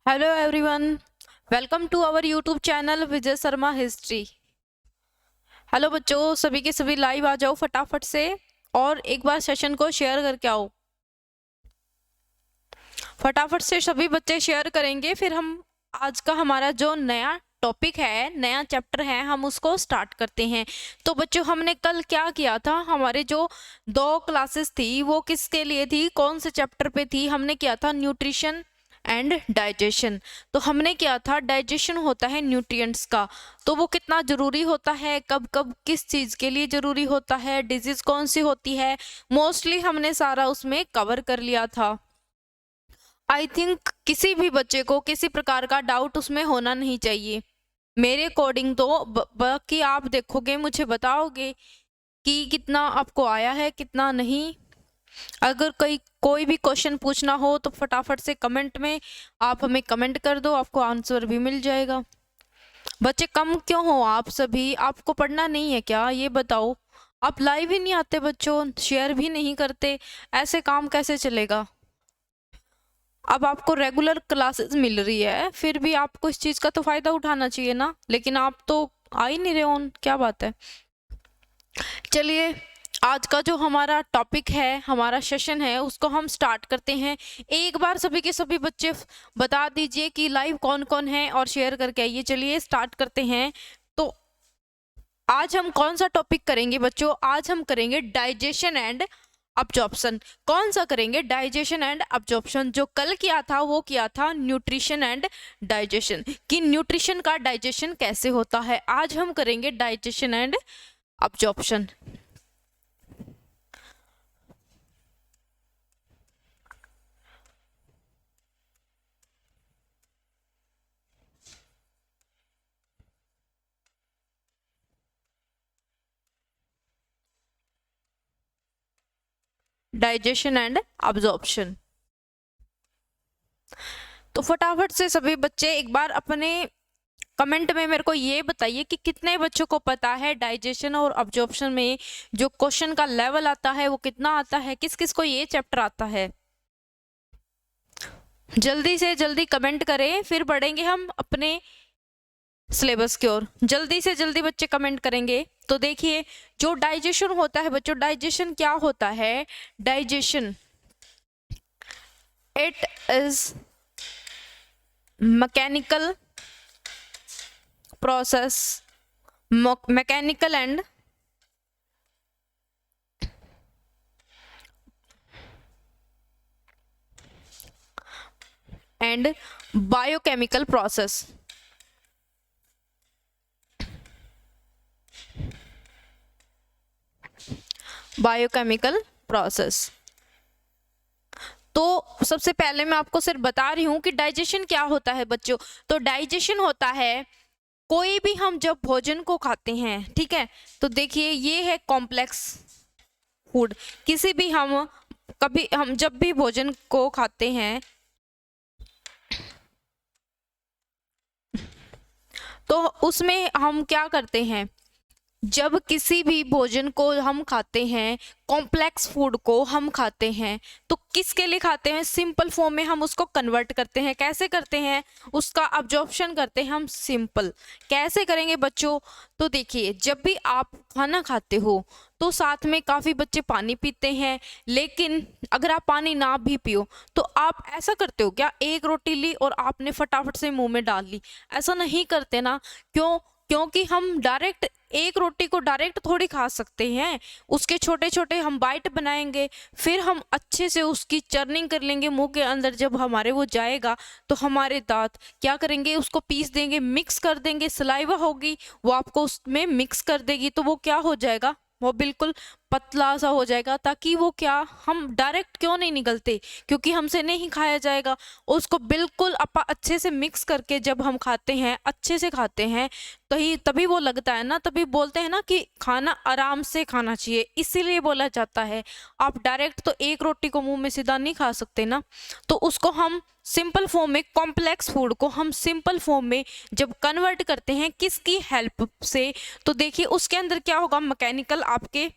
Hello everyone, welcome to our YouTube channel Vijay Sharma history. Hello बच्चों, सभी के सभी लाइव आ जाओ फटाफट से और एक बार सेशन को शेयर करके आओ। फटाफट से सभी बच्चे शेयर करेंगे, फिर हम आज का हमारा जो नया टॉपिक है, नया चैप्टर है, हम उसको स्टार्ट करते हैं। तो बच्चों, हमने कल क्या किया था? हमारे जो 2 क्लासेस थी वो किसके लिए थी, कौन से चैप्टर पे थी? हमने किया था न्यूट्रिशन एंड डाइजेशन। तो हमने क्या था, डाइजेशन होता है न्यूट्रिएंट्स का, तो वो कितना जरूरी होता है, कब कब किस चीज के लिए जरूरी होता है, डिजीज कौन सी होती है, मोस्टली हमने सारा उसमें कवर कर लिया था। आई थिंक किसी भी बच्चे को किसी प्रकार का डाउट उसमें होना नहीं चाहिए मेरे अकॉर्डिंग। तो बाकी आप देखोगे, मुझे बताओगे कि कितना आपको आया है, कितना नहीं। अगर कोई भी क्वेश्चन पूछना हो तो फटाफट से कमेंट में आप हमें कमेंट कर दो, आपको आंसर भी मिल जाएगा। बच्चे कम क्यों हो आप सभी? आपको पढ़ना नहीं है क्या, ये बताओ? आप लाइव ही नहीं आते बच्चों, शेयर भी नहीं करते, ऐसे काम कैसे चलेगा? अब आपको रेगुलर क्लासेस मिल रही है, फिर भी आपको इस चीज का तो फायदा उठाना चाहिए ना, लेकिन आप तो आ ही नहीं रहे हो, क्या बात है? चलिए, आज का जो हमारा टॉपिक है, हमारा सेशन है, उसको हम स्टार्ट करते हैं। एक बार सभी के सभी बच्चे बता दीजिए कि लाइव कौन कौन है और शेयर करके आइए। चलिए स्टार्ट करते हैं। तो आज हम कौन सा टॉपिक करेंगे बच्चों? आज हम करेंगे डाइजेशन एंड अब्जॉर्प्शन। कौन सा करेंगे? Digestion and absorption. जो कल किया था वो किया था न्यूट्रिशन एंड डाइजेशन, कि न्यूट्रिशन का डाइजेशन कैसे होता है। आज हम करेंगे digestion and absorption. Digestion and absorption. तो फटाफट से सभी बच्चे एक बार अपने कमेंट में मेरे को ये बताइए कि कितने बच्चों को पता है डाइजेशन और अब्जॉर्प्शन में जो क्वेश्चन का लेवल आता है वो कितना आता है, किस किस को ये चैप्टर आता है। जल्दी से जल्दी कमेंट करें, फिर बढ़ेंगे हम अपने सिलेबस की ओर। जल्दी से जल्दी बच्चे कमेंट करेंगे। तो देखिए, जो डाइजेशन होता है बच्चों, डाइजेशन क्या होता है? Digestion, it is mechanical process, mechanical and biochemical process. Biochemical process. तो सबसे पहले मैं आपको सिर्फ बता रही हूं कि डाइजेशन क्या होता है बच्चों। तो डाइजेशन होता है, कोई भी हम जब भोजन को खाते हैं, ठीक है, तो देखिए ये है कॉम्प्लेक्स फूड। किसी भी हम जब भी भोजन को खाते हैं तो उसमें हम क्या करते हैं? जब किसी भी भोजन को हम खाते हैं, कॉम्प्लेक्स फूड को हम खाते हैं, तो किसके लिए खाते हैं? सिंपल फॉर्म में हम उसको कन्वर्ट करते हैं। कैसे करते हैं? उसका अब्जॉर्प्शन करते हैं हम। सिंपल कैसे करेंगे बच्चों? तो देखिए, जब भी आप खाना खाते हो तो साथ में काफ़ी बच्चे पानी पीते हैं, लेकिन अगर आप पानी ना भी पियो तो आप ऐसा करते हो क्या, एक रोटी ली और आपने फटाफट से मुंह में डाल ली? ऐसा नहीं करते ना। क्यों? क्योंकि हम डायरेक्ट एक रोटी को डायरेक्ट थोड़ी खा सकते हैं, उसके छोटे छोटे हम बाइट बनाएंगे, फिर हम अच्छे से उसकी चर्निंग कर लेंगे मुंह के अंदर। जब हमारे वो जाएगा तो हमारे दांत क्या करेंगे? उसको पीस देंगे, मिक्स कर देंगे, सलाइवा होगी वो आपको उसमें मिक्स कर देगी, तो वो क्या हो जाएगा? वो बिल्कुल पतला सा हो जाएगा, ताकि वो क्या, हम डायरेक्ट क्यों नहीं निगलते? क्योंकि हमसे नहीं खाया जाएगा। उसको बिल्कुल अच्छे से मिक्स करके जब हम खाते हैं, अच्छे से खाते हैं, तभी वो लगता है ना, तभी बोलते हैं ना कि खाना आराम से खाना चाहिए, इसीलिए बोला जाता है। आप डायरेक्ट तो एक रोटी को मुंह में सीधा नहीं खा सकते ना, तो उसको हम सिंपल फॉर्म में, कॉम्प्लेक्स फूड को हम सिंपल फॉर्म में जब कन्वर्ट करते हैं, किसकी हेल्प से? तो देखिए उसके अंदर क्या होगा, मैकेनिकल आपके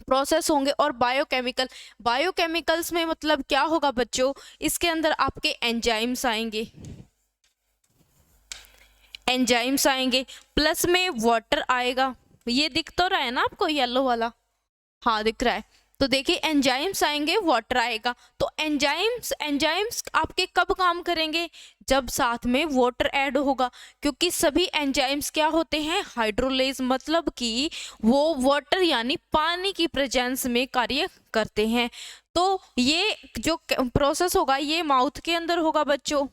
प्रोसेस होंगे और बायोकेमिकल। बायोकेमिकल्स में मतलब क्या होगा बच्चों? इसके अंदर आपके एंजाइम्स आएंगे, एंजाइम्स आएंगे, प्लस में वाटर आएगा। ये दिख तो रहा है ना आपको येलो वाला, हाँ दिख रहा है। तो देखिए एंजाइम्स आएंगे, वाटर आएगा। तो एंजाइम्स आपके कब काम करेंगे, जब साथ में वाटर ऐड होगा, क्योंकि सभी एंजाइम्स क्या होते हैं, हाइड्रोलेज, मतलब कि वो वाटर यानी पानी की प्रेजेंस में कार्य करते हैं। तो ये जो प्रोसेस होगा ये माउथ के अंदर होगा बच्चों।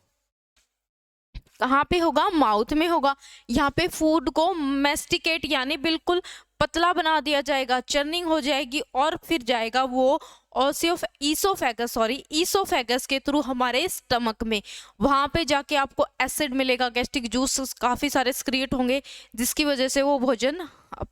कहाँ पे होगा, माउथ में होगा। यहाँ पे फूड को मेस्टिकेट यानी बिल्कुल पतला बना दिया जाएगा, चर्निंग हो जाएगी और फिर जाएगा वो ईसोफेगस के थ्रू हमारे स्टमक में। वहां पे जाके आपको एसिड मिलेगा, गैस्ट्रिक जूस काफी सारे सिक्रिएट होंगे, जिसकी वजह से वो भोजन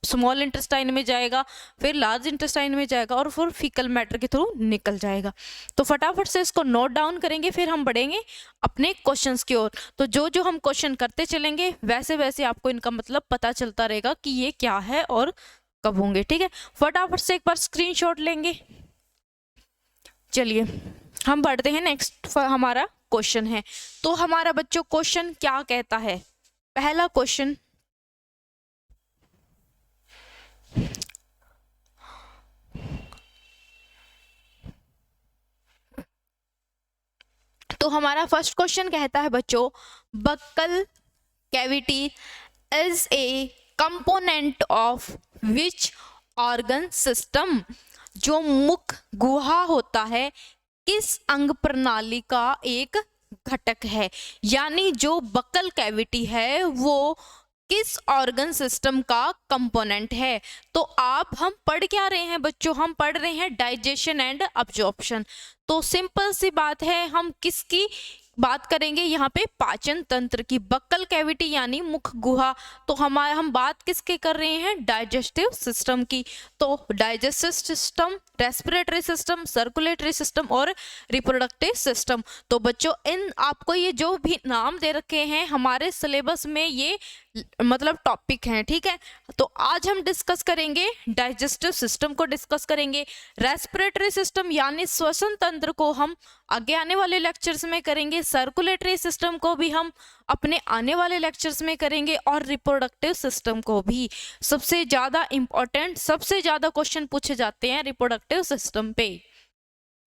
स्मॉल इंटेस्टाइन में जाएगा, फिर लार्ज इंटेस्टाइन में जाएगा और फिर फीकल मैटर के थ्रू निकल जाएगा। तो फटाफट से इसको नोट डाउन करेंगे, फिर हम बढ़ेंगे अपने क्वेश्चंस की ओर। तो जो जो हम क्वेश्चन करते चलेंगे वैसे वैसे आपको इनका मतलब पता चलता रहेगा कि ये क्या है और कब होंगे। ठीक है, फटाफट से एक बार स्क्रीनशॉट लेंगे। चलिए हम बढ़ते हैं, नेक्स्ट हमारा क्वेश्चन है। तो हमारा बच्चों क्वेश्चन क्या कहता है, पहला क्वेश्चन, तो हमारा फर्स्ट क्वेश्चन कहता है बच्चों, buccal cavity is a component of which organ system. जो मुख गुहा होता है किस अंग प्रणाली का एक घटक है, यानी जो बक्कल कैविटी है वो किस ऑर्गन सिस्टम का कंपोनेंट है। तो आप हम पढ़ क्या रहे हैं बच्चों, हम पढ़ रहे हैं डाइजेशन एंड अब्जॉर्प्शन। तो सिंपल सी बात है, हम किसकी बात करेंगे यहाँ पे, पाचन तंत्र की। बक्कल कैविटी यानी मुख गुहा, तो हम बात किसके कर रहे हैं, डाइजेस्टिव सिस्टम की। तो digestive system, respiratory system, circulatory system और रिप्रोडक्टिव सिस्टम। तो बच्चों इन आपको ये जो भी नाम दे रखे हैं हमारे सिलेबस में ये मतलब टॉपिक हैं। ठीक है, तो आज हम डिस्कस करेंगे डाइजेस्टिव सिस्टम को डिस्कस करेंगे। रेस्पिरेटरी सिस्टम यानी श्वसन तंत्र को हम आगे आने वाले लेक्चर्स में करेंगे। सर्कुलेटरी सिस्टम को भी हम अपने आने वाले लेक्चर्स में करेंगे और रिप्रोडक्टिव सिस्टम को भी। सबसे ज्यादा इंपॉर्टेंट, सबसे ज्यादा क्वेश्चन पूछे जाते हैं रिप्रोडक्टिव सिस्टम पे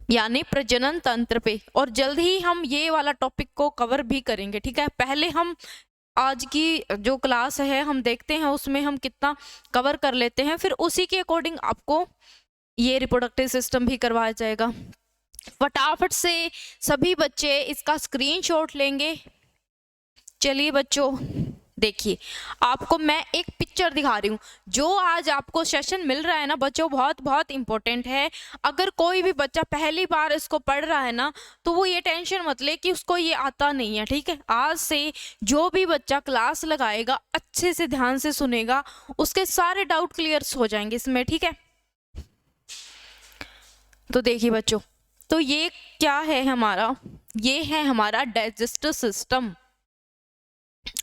यानी प्रजनन तंत्र पे, और जल्द ही हम ये वाला टॉपिक को कवर भी करेंगे। ठीक है, पहले हम आज की जो क्लास है हम देखते हैं उसमें हम कितना कवर कर लेते हैं, फिर उसी के अकॉर्डिंग आपको ये रिप्रोडक्टिव सिस्टम भी करवाया जाएगा। फटाफट से सभी बच्चे इसका स्क्रीनशॉट लेंगे। चलिए बच्चों देखिए, आपको मैं एक पिक्चर दिखा रही हूँ। जो आज आपको सेशन मिल रहा है ना बच्चों, बहुत बहुत इंपॉर्टेंट है। अगर कोई भी बच्चा पहली बार इसको पढ़ रहा है ना, तो वो ये टेंशन मत ले कि उसको ये आता नहीं है। ठीक है, आज से जो भी बच्चा क्लास लगाएगा अच्छे से ध्यान से सुनेगा, उसके सारे डाउट क्लियर हो जाएंगे इसमें। ठीक है, तो देखिए बच्चों, तो ये क्या है हमारा, ये है हमारा डाइजेस्टिव सिस्टम।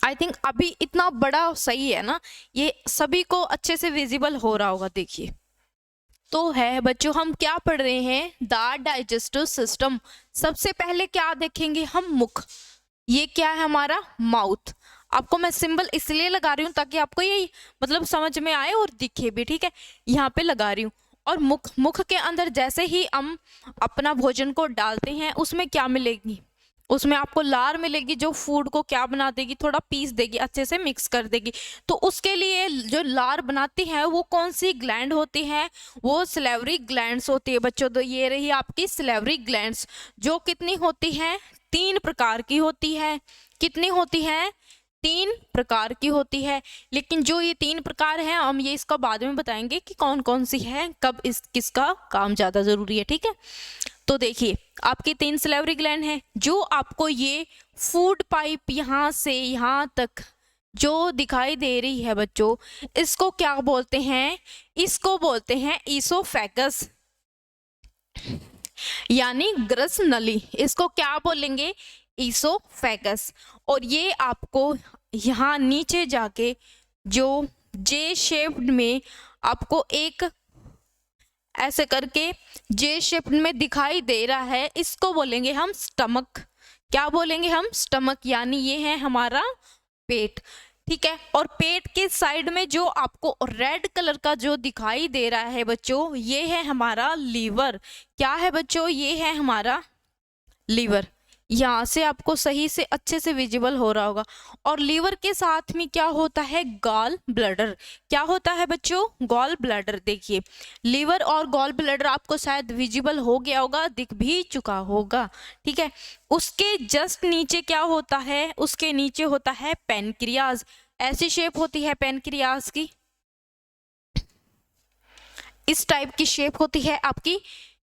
आई थिंक अभी इतना बड़ा सही है ना, ये सभी को अच्छे से विजिबल हो रहा होगा। देखिए तो है बच्चों, हम क्या पढ़ रहे हैं, द डाइजेस्टिव सिस्टम। सबसे पहले क्या देखेंगे हम, मुख। ये क्या है हमारा, माउथ। आपको मैं सिंबल इसलिए लगा रही हूँ ताकि आपको ये मतलब समझ में आए और दिखे भी। ठीक है, यहाँ पे लगा रही हूँ। और मुख, मुख के अंदर जैसे ही हम अपना भोजन को डालते हैं उसमें क्या मिलेगी, उसमें आपको लार मिलेगी जो फूड को क्या बना देगी, थोड़ा पीस देगी, अच्छे से मिक्स कर देगी। तो उसके लिए जो लार बनाती है वो कौन सी ग्लैंड होती है, वो सलेवरी ग्लैंड्स होती है बच्चों। तो ये रही आपकी सलेवरी ग्लैंड्स, जो कितनी होती है, 3 प्रकार की होती है। कितनी होती है, 3 प्रकार की होती है। लेकिन जो ये 3 प्रकार हैं हम ये इसका बाद में बताएंगे कि कौन कौन सी है, कब इस किसका काम ज्यादा जरूरी है। ठीक है, तो देखिए आपकी 3 सलेवरी ग्लैंड है। जो आपको ये फूड पाइप यहाँ से यहाँ तक जो दिखाई दे रही है बच्चों, इसको क्या बोलते हैं, इसको बोलते हैं ईसोफेगस यानी ग्रस नली। इसको क्या बोलेंगे, ईसोफेगस। और ये आपको यहाँ नीचे जाके जो जे शेप में आपको एक ऐसे करके जे शेप में दिखाई दे रहा है, इसको बोलेंगे हम स्टमक। क्या बोलेंगे हम, स्टमक। यानी ये है हमारा पेट, ठीक है। और पेट के साइड में जो आपको रेड कलर का जो दिखाई दे रहा है बच्चों, ये है हमारा लीवर। क्या है बच्चों? ये है हमारा लीवर। यहाँ से आपको सही से अच्छे से विजिबल हो रहा होगा। और लीवर के साथ में क्या होता है? Gall bladder. क्या होता है बच्चों? Gall bladder. देखिए लीवर और गॉल ब्लैडर आपको शायद विजिबल हो गया होगा, दिख भी चुका होगा, ठीक है। उसके जस्ट नीचे क्या होता है? उसके नीचे होता है पैनक्रियाज। ऐसी शेप होती है पैनक्रियाज की, इस टाइप की शेप होती है आपकी।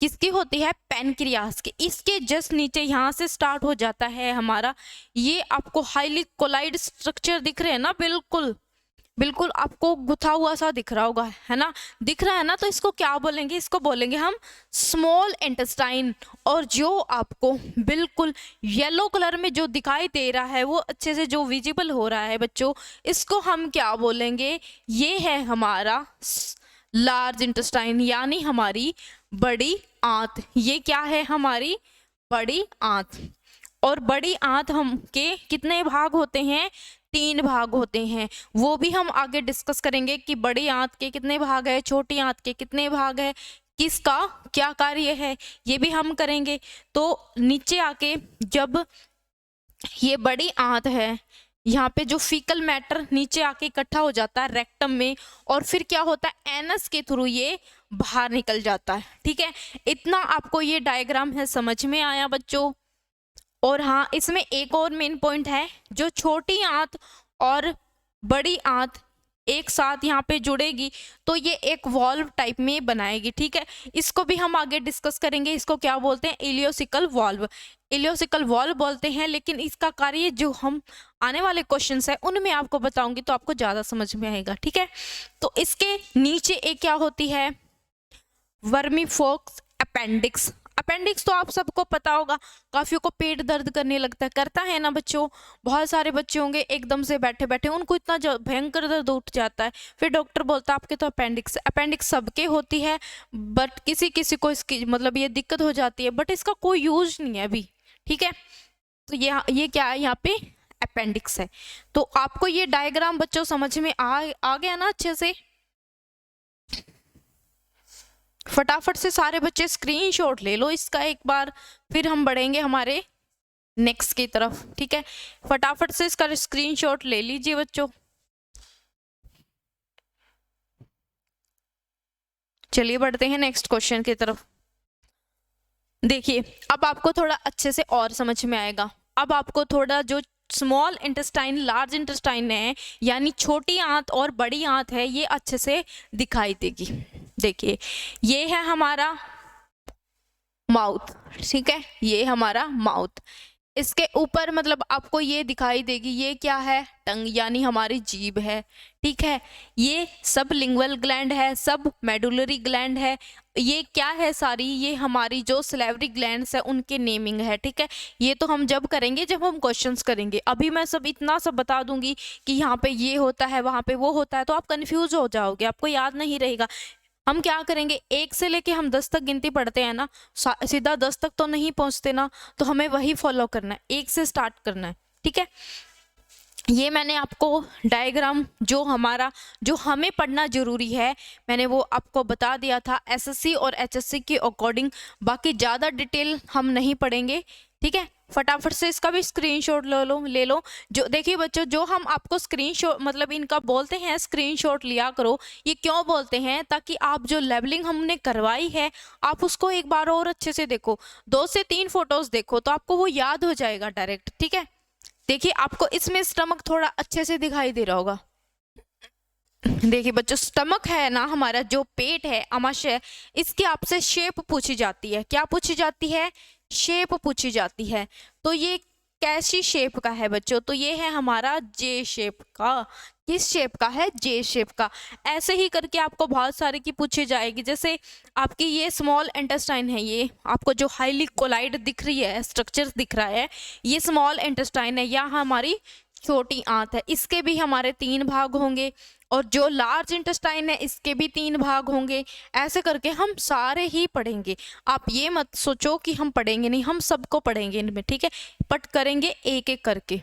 किसकी होती है? पैनक्रियास की। इसके जस्ट नीचे यहाँ से स्टार्ट हो जाता है हमारा, ये आपको हाईली कोलाइड स्ट्रक्चर दिख रहे हैं ना, बिल्कुल बिल्कुल आपको गुथा हुआ सा दिख रहा होगा, है ना? दिख रहा है ना? तो इसको क्या बोलेंगे? इसको बोलेंगे हम स्मॉल इंटेस्टाइन। और जो आपको बिल्कुल येलो कलर में जो दिखाई दे रहा है, वो अच्छे से जो विजिबल हो रहा है बच्चों, इसको हम क्या बोलेंगे? ये है हमारा लार्ज इंटेस्टाइन, यानी हमारी बड़ी आंत। ये क्या है? हमारी बड़ी आंत। और बड़ी आंत हम के कितने भाग होते हैं? 3 भाग होते हैं। वो भी हम आगे डिस्कस करेंगे कि बड़ी आंत के कितने भाग है, छोटी आंत के कितने भाग है, किसका क्या कार्य है, ये भी हम करेंगे। तो नीचे आके जब ये बड़ी आंत है, यहाँ पे जो फीकल मैटर नीचे आके इकट्ठा हो जाता है रेक्टम में, और फिर क्या होता है? एनस के थ्रू ये बाहर निकल जाता है, ठीक है। इतना आपको ये डायग्राम है समझ में आया बच्चों? और हाँ, इसमें एक और मेन पॉइंट है, जो छोटी आंत और बड़ी आंत एक साथ यहाँ पे जुड़ेगी तो ये एक वॉल्व टाइप में बनाएगी, ठीक है। इसको भी हम आगे डिस्कस करेंगे। इसको क्या बोलते हैं? Ileocaecal valve. इलियोसिकल वॉल्व बोलते हैं, लेकिन इसका कार्य जो हम आने वाले क्वेश्चंस है उनमें आपको बताऊंगी तो आपको ज़्यादा समझ में आएगा, ठीक है। तो इसके नीचे एक क्या होती है? वर्मीफोर्स अपेंडिक्स। अपेंडिक्स तो आप सबको पता होगा, काफियों को पेट दर्द करने लगता है, करता है ना बच्चों? बहुत सारे बच्चे होंगे एकदम से बैठे बैठे उनको इतना भयंकर दर्द उठ जाता है, फिर डॉक्टर बोलता है आपके तो अपेंडिक्स। अपेंडिक्स सबके होती है, बट किसी किसी को इसकी मतलब ये दिक्कत हो जाती है, बट इसका कोई यूज नहीं है अभी, ठीक है। तो ये क्या है? यहाँ पे अपेंडिक्स है। तो आपको ये डायग्राम बच्चों समझ में आ गया ना अच्छे से? फटाफट से सारे बच्चे स्क्रीनशॉट ले लो इसका एक बार, फिर हम बढ़ेंगे हमारे नेक्स्ट की तरफ, ठीक है। फटाफट से इसका स्क्रीनशॉट ले लीजिए बच्चों। चलिए बढ़ते हैं नेक्स्ट क्वेश्चन की तरफ। देखिए अब आपको थोड़ा अच्छे से और समझ में आएगा। अब आपको थोड़ा जो स्मॉल इंटेस्टाइन लार्ज इंटेस्टाइन है, यानी छोटी आंत और बड़ी आंत है, ये अच्छे से दिखाई देगी। देखिए ये है हमारा माउथ, ठीक है, ये हमारा माउथ। इसके ऊपर मतलब आपको ये दिखाई देगी, ये क्या है? टंग, यानी हमारी जीभ है, ठीक है। ये सब लिंगुअल ग्लैंड है, सब मेडुलरी ग्लैंड है। ये क्या है? सारी ये हमारी जो सलेवरी ग्लैंड्स है उनके नेमिंग है, ठीक है। ये तो हम जब करेंगे जब हम क्वेश्चंस करेंगे। अभी मैं सब इतना सब बता दूंगी कि यहाँ पे ये होता है, वहाँ पे वो होता है, तो आप कंफ्यूज हो जाओगे, आपको याद नहीं रहेगा। हम क्या करेंगे, 1 से लेके हम 10 तक गिनती पढ़ते हैं ना, सीधा 10 तक तो नहीं पहुंचते ना, तो हमें वही फॉलो करना है, 1 से स्टार्ट करना है, ठीक है। ये मैंने आपको डायग्राम जो हमें पढ़ना जरूरी है, मैंने वो आपको बता दिया था एसएससी और एचएससी के अकॉर्डिंग। बाकी ज़्यादा डिटेल हम नहीं पढ़ेंगे, ठीक है। फटाफट से इसका भी स्क्रीनशॉट ले लो। जो देखिए बच्चों, जो हम आपको स्क्रीनशॉट मतलब इनका बोलते हैं स्क्रीनशॉट लिया करो, ये क्यों बोलते हैं? ताकि आप जो लेवलिंग हमने करवाई है आप उसको एक बार और अच्छे से देखो, 2 से 3 फोटोज देखो तो आपको वो याद हो जाएगा डायरेक्ट, ठीक है। देखिए आपको इसमें स्टमक थोड़ा अच्छे से दिखाई दे रहा होगा। देखिए बच्चों, स्टमक है ना हमारा, जो पेट है, आमाशय, इसकी आपसे शेप पूछी जाती है। क्या पूछी जाती है? शेप पूछी जाती है। तो ये कैसी शेप का है बच्चों? तो ये है हमारा जे शेप का। किस शेप का है? जे शेप का। ऐसे ही करके आपको बहुत सारे की पूछी जाएगी। जैसे आपकी ये स्मॉल इंटेस्टाइन है, ये आपको जो हाईली कोलाइड दिख रही है, स्ट्रक्चर दिख रहा है, ये स्मॉल इंटेस्टाइन है, या हमारी छोटी आंत है। इसके भी हमारे 3 भाग होंगे, और जो लार्ज इंटेस्टाइन है इसके भी 3 भाग होंगे। ऐसे करके हम सारे ही पढ़ेंगे। आप ये मत सोचो कि हम पढ़ेंगे नहीं, हम सबको पढ़ेंगे इनमें, ठीक है। बट करेंगे एक एक करके,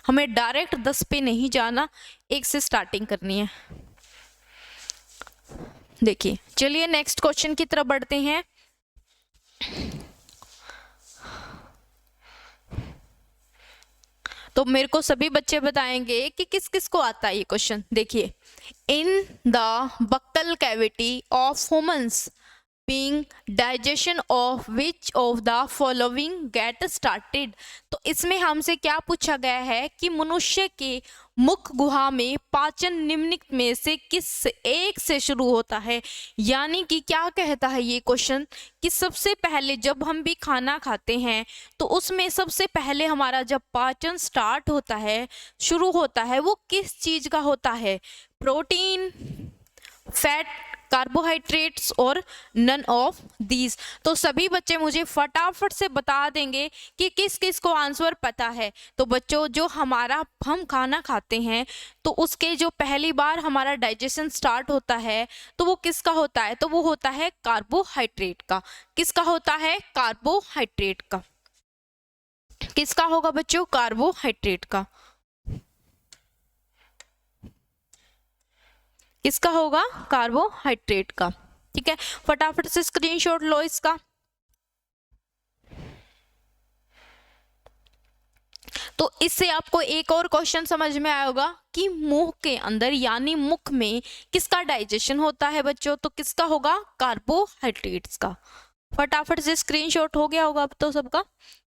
हमें डायरेक्ट 10 पे नहीं जाना, 1 से स्टार्टिंग करनी है। देखिए चलिए नेक्स्ट क्वेश्चन की तरफ बढ़ते हैं। तो मेरे को सभी बच्चे बताएंगे कि किस किस को आता है ये क्वेश्चन। देखिए, in the buccal cavity of humans being digestion of which of the following get started। तो इसमें हमसे क्या पूछा गया है कि मनुष्य के मुख गुहा में पाचन निम्नलिखित में से किस एक से शुरू होता है। यानी कि क्या कहता है ये क्वेश्चन कि सबसे पहले जब हम भी खाना खाते हैं तो उसमें सबसे पहले हमारा जब पाचन स्टार्ट होता है, शुरू होता है, वो किस चीज का होता है? प्रोटीन, फैट, कार्बोहाइड्रेट्स और नन ऑफ दीज। तो सभी बच्चे मुझे फटाफट से बता देंगे कि किस किस को आंसर पता है। तो बच्चों, जो हम खाना खाते हैं तो उसके जो पहली बार हमारा डाइजेशन स्टार्ट होता है तो वो किसका होता है? तो वो होता है कार्बोहाइड्रेट का। किसका होता है? कार्बोहाइड्रेट का। किसका होगा बच्चों? कार्बोहाइड्रेट का। किसका होगा? कार्बोहाइड्रेट का। ठीक है, फटाफट से स्क्रीनशॉट लो इसका। तो इससे आपको एक और क्वेश्चन समझ में आया होगा कि मुंह के अंदर यानी मुख में किसका डाइजेशन होता है बच्चों? तो किसका होगा? कार्बोहाइड्रेट्स का। फटाफट से स्क्रीनशॉट हो गया होगा अब तो सबका।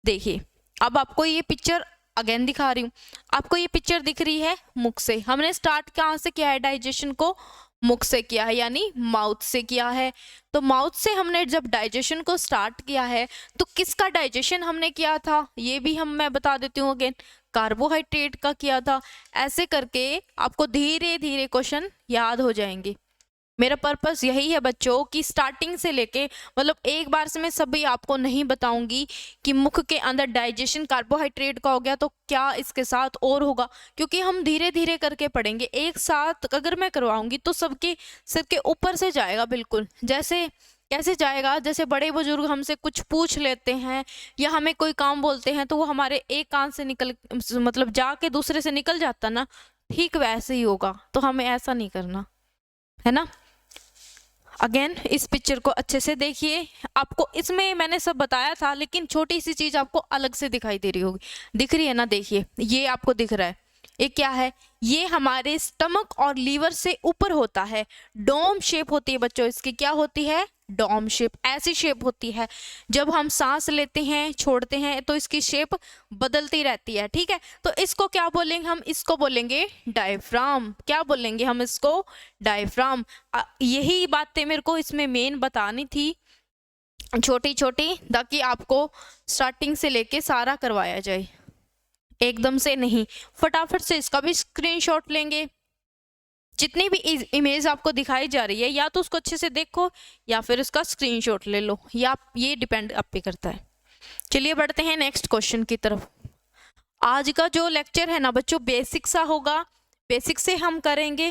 देखिए, अब आपको ये पिक्चर अगेन दिखा रही हूँ। आपको ये पिक्चर दिख रही है मुख से। हमने स्टार्ट कहाँ से किया है? डाइजेशन को मुख से किया है, यानी माउथ से किया है। तो माउथ से हमने जब डाइजेशन को स्टार्ट किया है तो किसका डाइजेशन हमने किया था? ये भी मैं बता देती हूँ अगेन, कार्बोहाइड्रेट का किया था। ऐसे करके आपको धीरे धीरे क्वेश्चन याद हो जाएंगे। मेरा पर्पस यही है बच्चों कि स्टार्टिंग से लेके मतलब एक बार से मैं सभी आपको नहीं बताऊंगी कि मुख के अंदर डाइजेशन कार्बोहाइड्रेट का हो गया तो क्या इसके साथ और होगा, क्योंकि हम धीरे धीरे करके पढ़ेंगे। एक साथ अगर मैं करवाऊंगी तो सबके सिर के ऊपर से जाएगा बिल्कुल। जैसे कैसे जाएगा? जैसे बड़े बुजुर्ग हमसे कुछ पूछ लेते हैं या हमें कोई काम बोलते हैं तो वो हमारे एक कान से निकल मतलब जाके दूसरे से निकल जाता ना, ठीक वैसे ही होगा। तो हमें ऐसा नहीं करना है ना। अगेन इस पिक्चर को अच्छे से देखिए। आपको इसमें मैंने सब बताया था लेकिन छोटी सी चीज आपको अलग से दिखाई दे रही होगी। दिख रही है ना? देखिए, ये आपको दिख रहा है। ये क्या है? ये हमारे स्टमक और लीवर से ऊपर होता है। डोम शेप होती है बच्चों इसकी। क्या होती है? Dome shape. ऐसी शेप होती है। जब हम सांस लेते हैं, छोड़ते हैं तो इसकी शेप बदलती रहती है। ठीक है, तो इसको क्या बोलेंगे हम? इसको बोलेंगे डायफ्राम। क्या बोलेंगे हम इसको? डायफ्राम। यही बातें मेरे को इसमें मेन बतानी थी, छोटी छोटी, ताकि आपको स्टार्टिंग से लेके सारा करवाया जाए, एकदम से नहीं। फटाफट से इसका भी स्क्रीनशॉट लेंगे। जितनी भी इमेज आपको दिखाई जा रही है या तो उसको अच्छे से देखो या फिर उसका स्क्रीनशॉट ले लो, या ये डिपेंड आप पे करता है। चलिए बढ़ते हैं नेक्स्ट क्वेश्चन की तरफ। आज का जो लेक्चर है ना बच्चों, बेसिक सा होगा। बेसिक से हम करेंगे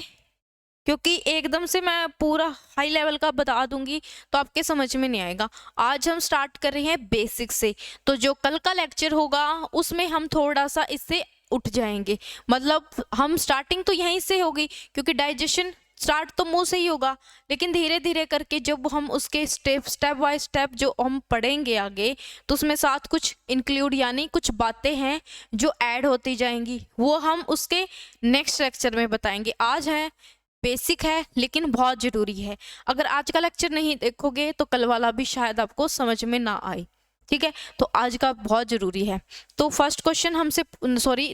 क्योंकि एकदम से मैं पूरा हाई लेवल का बता दूंगी तो आपके समझ में नहीं आएगा। आज हम स्टार्ट कर रहे हैं बेसिक से। तो जो कल का लेक्चर होगा उसमें हम थोड़ा सा इससे उठ जाएंगे। मतलब हम स्टार्टिंग तो यहीं से होगी क्योंकि डाइजेशन स्टार्ट तो मुंह से ही होगा, लेकिन धीरे धीरे करके जब हम उसके स्टेप बाय स्टेप जो हम पढ़ेंगे आगे तो उसमें साथ कुछ इंक्लूड यानी कुछ बातें हैं जो ऐड होती जाएंगी, वो हम उसके नेक्स्ट लेक्चर में बताएंगे। आज है बेसिक है लेकिन बहुत ज़रूरी है। अगर आज का लेक्चर नहीं देखोगे तो कल वाला भी शायद आपको समझ में ना आए। ठीक है, तो आज का बहुत ज़रूरी है। तो फर्स्ट क्वेश्चन हमसे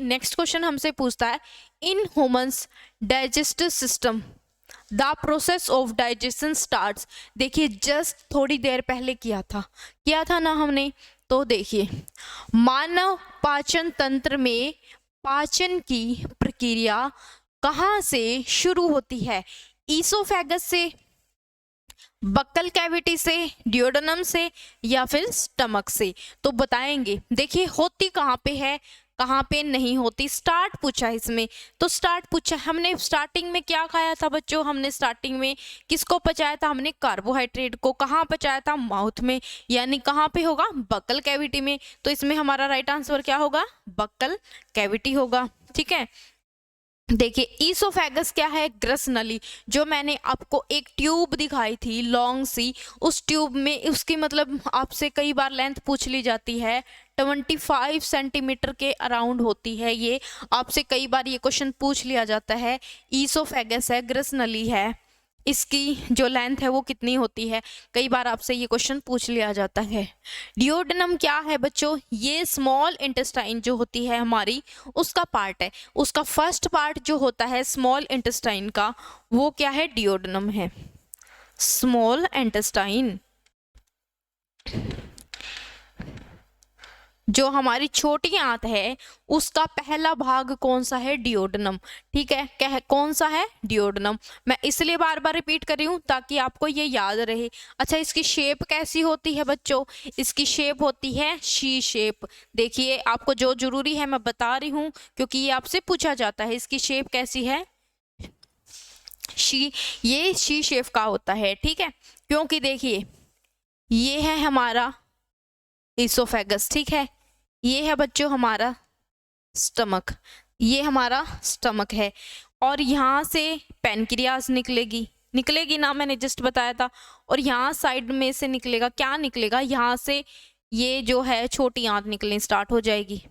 नेक्स्ट क्वेश्चन हमसे पूछता है, in humans digestive system the process of digestion starts. देखिए, जस्ट थोड़ी देर पहले किया था ना हमने। तो देखिए, मानव पाचन तंत्र में पाचन की प्रक्रिया कहाँ से शुरू होती है? ईसोफेगस से, बक्कल कैविटी से, डियोडेनम से या फिर स्टमक से? तो बताएंगे। देखिए, होती कहाँ पे है? कहाँ पे नहीं होती। स्टार्ट पूछा है इसमें, तो स्टार्ट पूछा, हमने स्टार्टिंग में क्या खाया था बच्चों, हमने स्टार्टिंग में किसको पचाया था, हमने कार्बोहाइड्रेट को। कहाँ पचाया था, माउथ में, यानी कहाँ पे होगा, बक्कल कैविटी में। तो इसमें हमारा राइट आंसर क्या होगा, बक्कल कैविटी होगा। ठीक है, देखिए ईसोफेगस क्या है, ग्रस नली। जो मैंने आपको एक ट्यूब दिखाई थी लॉन्ग सी, उस ट्यूब में उसकी मतलब आपसे कई बार लेंथ पूछ ली जाती है, 25 सेंटीमीटर के अराउंड होती है ये। आपसे कई बार ये क्वेश्चन पूछ लिया जाता है, ईसोफेगस है, ग्रस नली है, इसकी जो लेंथ है वो कितनी होती है, कई बार आपसे ये क्वेश्चन पूछ लिया जाता है। डिओडेनम क्या है बच्चों, ये स्मॉल इंटेस्टाइन जो होती है हमारी, उसका पार्ट है। उसका फर्स्ट पार्ट जो होता है स्मॉल इंटेस्टाइन का, वो क्या है, डिओडेनम है। स्मॉल इंटेस्टाइन जो हमारी छोटी आंत है, उसका पहला भाग कौन सा है, डिओडेनम। ठीक है, क्या है, कौन सा है, डिओडेनम। मैं इसलिए बार बार रिपीट कर रही हूँ ताकि आपको ये याद रहे। अच्छा, इसकी शेप कैसी होती है बच्चों, इसकी शेप होती है शी शेप। देखिए आपको जो जरूरी है मैं बता रही हूँ, क्योंकि ये आपसे पूछा जाता है, इसकी शेप कैसी है, शी, ये शी शेप का होता है। ठीक है, क्योंकि देखिए ये है हमारा ईसोफेगस, ठीक है, ये है बच्चों हमारा स्टमक, ये हमारा स्टमक है, और यहाँ से पैनक्रियास निकलेगी ना, मैंने जस्ट बताया था। और यहाँ साइड में से निकलेगा, क्या निकलेगा, यहाँ से ये जो है छोटी आंत निकलनी स्टार्ट हो जाएगी।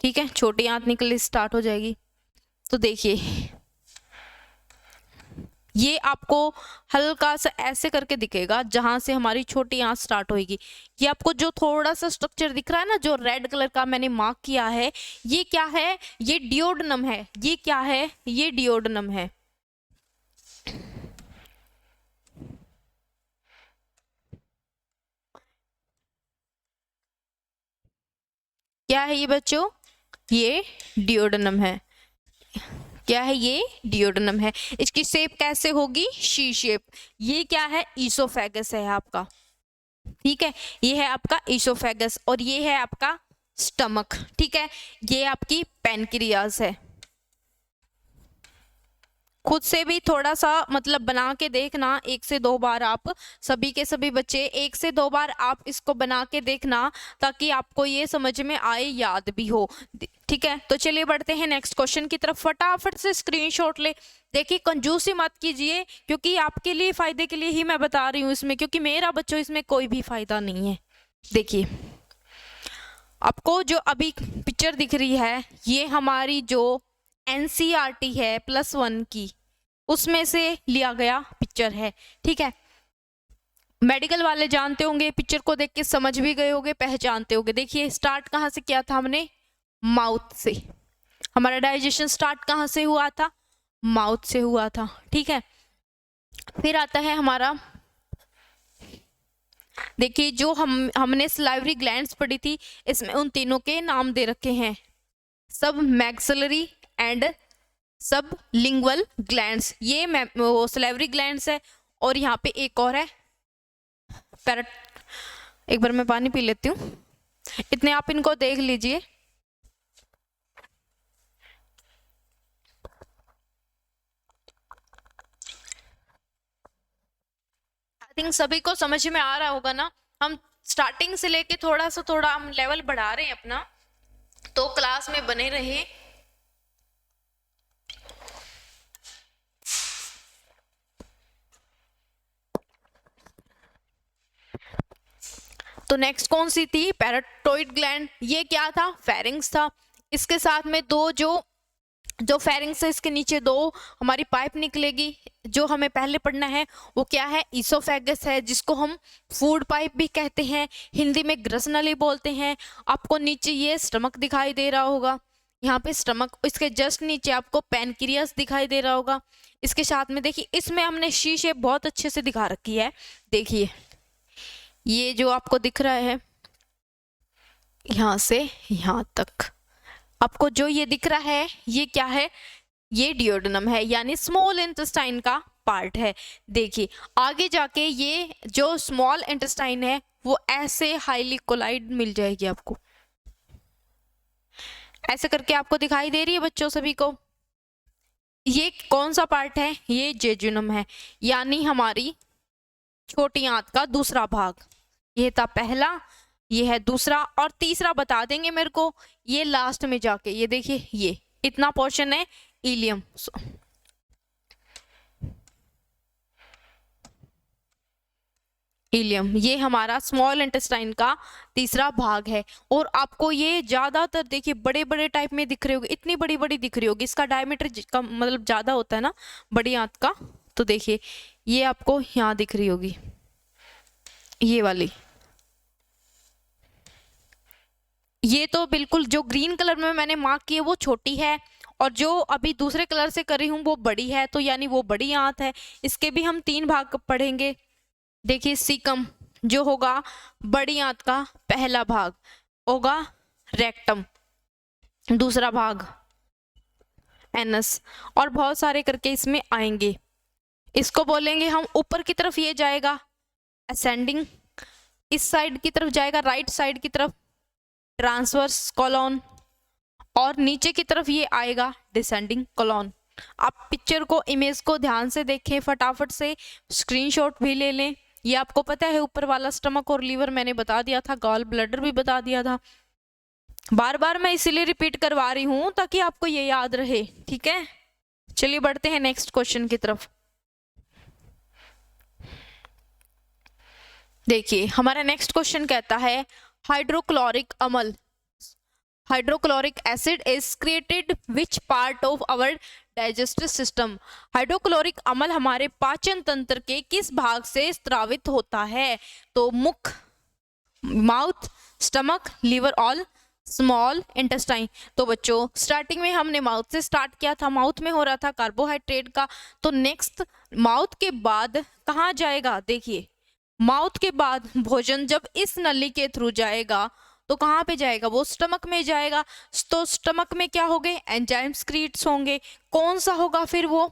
ठीक है, छोटी आंत निकलनी स्टार्ट हो जाएगी। तो देखिए ये आपको हल्का सा ऐसे करके दिखेगा, जहां से हमारी छोटी आंत स्टार्ट होगी। ये आपको जो थोड़ा सा स्ट्रक्चर दिख रहा है ना, जो रेड कलर का मैंने मार्क किया है, ये क्या है, ये डिओडेनम है। ये क्या है, ये डिओडेनम है। क्या है ये बच्चों, ये डिओडेनम है। क्या है, ये डिओडेनम है। इसकी शेप कैसे होगी, शी शेप। ये क्या है, ईसोफेगस है आपका। ठीक है, ये है आपका ईसोफेगस, और ये है आपका स्टमक। ठीक है, ये आपकी पैनक्रियाज है। खुद से भी थोड़ा सा मतलब बना के देखना, 1 से 2 बार आप, सभी के सभी बच्चे 1 से 2 बार आप इसको बना के देखना, ताकि आपको ये समझ में आए, याद भी हो। ठीक है, तो चलिए बढ़ते हैं नेक्स्ट क्वेश्चन की तरफ। फटाफट से स्क्रीनशॉट ले। देखिए कंजूसी मत कीजिए, क्योंकि आपके लिए फायदे के लिए ही मैं बता रही हूँ इसमें, क्योंकि मेरा बच्चों इसमें कोई भी फायदा नहीं है। देखिए आपको जो अभी पिक्चर दिख रही है, ये हमारी जो एनसीईआरटी है +1 की, उसमें से लिया गया पिक्चर है। ठीक है, मेडिकल वाले जानते होंगे, पिक्चर को देख के समझ भी गए होंगे, पहचानते होंगे। देखिए स्टार्ट कहाँ से किया था हमने, माउथ से। हमारा डाइजेशन स्टार्ट कहाँ से हुआ था, माउथ से हुआ था। ठीक है, फिर आता है हमारा, देखिए जो हमने सलाइवरी ग्लैंड्स पढ़ी थी, इसमें उन तीनों के नाम दे रखे हैं, सब मैक्सिलरी एंड सब लिंगुअल ग्लैंड्स। ये वो सलाइवरी ग्लैंड्स है, और यहाँ पे एक और है पैरट। एक बार मैं पानी पी लेती हूँ, इतने आप इनको देख लीजिए। आई थिंक सभी को समझ में आ रहा होगा ना। हम स्टार्टिंग से लेके थोड़ा हम लेवल बढ़ा रहे हैं अपना, तो क्लास में बने रहे। तो नेक्स्ट कौन सी थी, पैराटोइड ग्लैंड। ये क्या था, फेरिंग्स था। इसके साथ में दो जो फेरिंग्स है, इसके नीचे 2 हमारी पाइप निकलेगी। जो हमें पहले पढ़ना है वो क्या है, ईसोफेगस है, जिसको हम फूड पाइप भी कहते हैं, हिंदी में ग्रसनली बोलते हैं। आपको नीचे ये स्टमक दिखाई दे रहा होगा, यहाँ पे स्टमक, इसके जस्ट नीचे आपको पैनक्रियास दिखाई दे रहा होगा। इसके साथ में देखिए इसमें हमने शी शेप बहुत अच्छे से दिखा रखी है। देखिए ये जो आपको दिख रहा है, यहाँ से यहाँ तक आपको जो ये दिख रहा है, ये क्या है, ये डिओडेनम है, यानी स्मॉल इंटेस्टाइन का पार्ट है। देखिए आगे जाके ये जो स्मॉल इंटेस्टाइन है, वो ऐसे हाईली कोलाइड मिल जाएगी आपको। ऐसे करके आपको दिखाई दे रही है बच्चों सभी को? ये कौन सा पार्ट है? ये जेजुनम है, यानी हमारी छोटी आंत का दूसरा भाग। ये था पहला, ये है दूसरा, और तीसरा बता देंगे मेरे को ये लास्ट में जाके। ये देखिए, ये इतना पोर्शन है इलियम। इलियम ये हमारा स्मॉल इंटेस्टाइन का तीसरा भाग है। और आपको ये ज्यादातर देखिए बड़े बड़े टाइप में दिख रही होगी, इतनी बड़ी बड़ी दिख रही होगी। इसका डायमीटर का मतलब ज्यादा होता है ना बड़ी आंत का। तो देखिए ये आपको यहाँ दिख रही होगी, ये वाली। ये तो बिल्कुल जो ग्रीन कलर में मैंने मार्क की है वो छोटी है, और जो अभी दूसरे कलर से कर रही हूँ वो बड़ी है, तो यानी वो बड़ी आंत है। इसके भी हम 3 भाग पढ़ेंगे। देखिए सीकम जो होगा बड़ी आंत का पहला भाग होगा रेक्टम, दूसरा भाग एनस, और बहुत सारे करके इसमें आएंगे। इसको बोलेंगे हम ऊपर की तरफ ये जाएगा असेंडिंग, इस साइड की तरफ जाएगा राइट साइड की तरफ ट्रांसवर्स कॉलोन, और नीचे की तरफ ये आएगा डिसेंडिंग कॉलोन। आप पिक्चर को इमेज को ध्यान से देखें, फटाफट से स्क्रीनशॉट भी ले लें। ये आपको पता है ऊपर वाला स्टमक और लीवर मैंने बता दिया था, गॉल ब्लैडर भी बता दिया था। बार बार मैं इसीलिए रिपीट करवा रही हूं ताकि आपको ये याद रहे, ठीक है। चलिए बढ़ते हैं नेक्स्ट क्वेश्चन की तरफ। देखिए हमारा नेक्स्ट क्वेश्चन कहता है हाइड्रोक्लोरिक अम्ल, hydrochloric acid is created which part of our digestive system. Hydrochloric अम्ल हमारे पाचन तंत्र के किस भाग से स्रावित होता है? तो मुख, माउथ, स्टमक, लिवर और स्मॉल इंटेस्टाइन। तो बच्चों स्टार्टिंग में हमने माउथ से स्टार्ट किया था, माउथ में हो रहा था कार्बोहाइड्रेट का। तो नेक्स्ट माउथ के बाद कहाँ जाएगा? देखिए माउथ के बाद भोजन जब इस नली के थ्रू जाएगा तो कहाँ पे जाएगा? वो स्टमक में जाएगा। तो स्टमक में क्या होंगे? एंजाइम क्रिएट्स होंगे। कौन सा होगा फिर? वो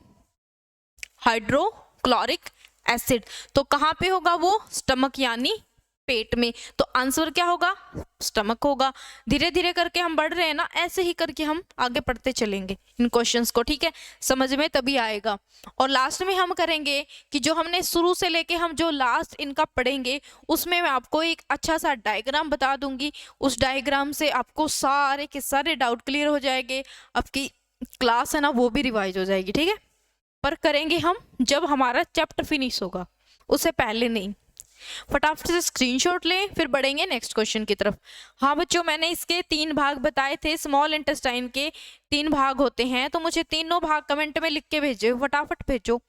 हाइड्रोक्लोरिक एसिड। तो कहाँ पे होगा वो? स्टमक यानी पेट में। तो आंसर क्या होगा? स्टमक होगा। धीरे धीरे करके हम बढ़ रहे हैं ना, ऐसे ही करके हम आगे पढ़ते चलेंगे इन क्वेश्चंस को, ठीक है। समझ में तभी आएगा। और लास्ट में हम करेंगे कि जो हमने शुरू से लेके हम जो लास्ट इनका पढ़ेंगे उसमें मैं आपको एक अच्छा सा डायग्राम बता दूंगी। उस डायग्राम से आपको सारे के सारे डाउट क्लियर हो जाएंगे, आपकी क्लास है ना वो भी रिवाइज हो जाएगी, ठीक है। पर करेंगे हम जब हमारा चैप्टर फिनिश होगा, उससे पहले नहीं। फटाफट से स्क्रीनशॉट लें, फिर बढ़ेंगे नेक्स्ट क्वेश्चन की तरफ। हाँ बच्चों मैंने इसके 3 भाग बताए थे, स्मॉल इंटेस्टाइन के 3 भाग होते हैं। तो मुझे तीनों भाग कमेंट में लिख के भेजो, फटाफट भेजो।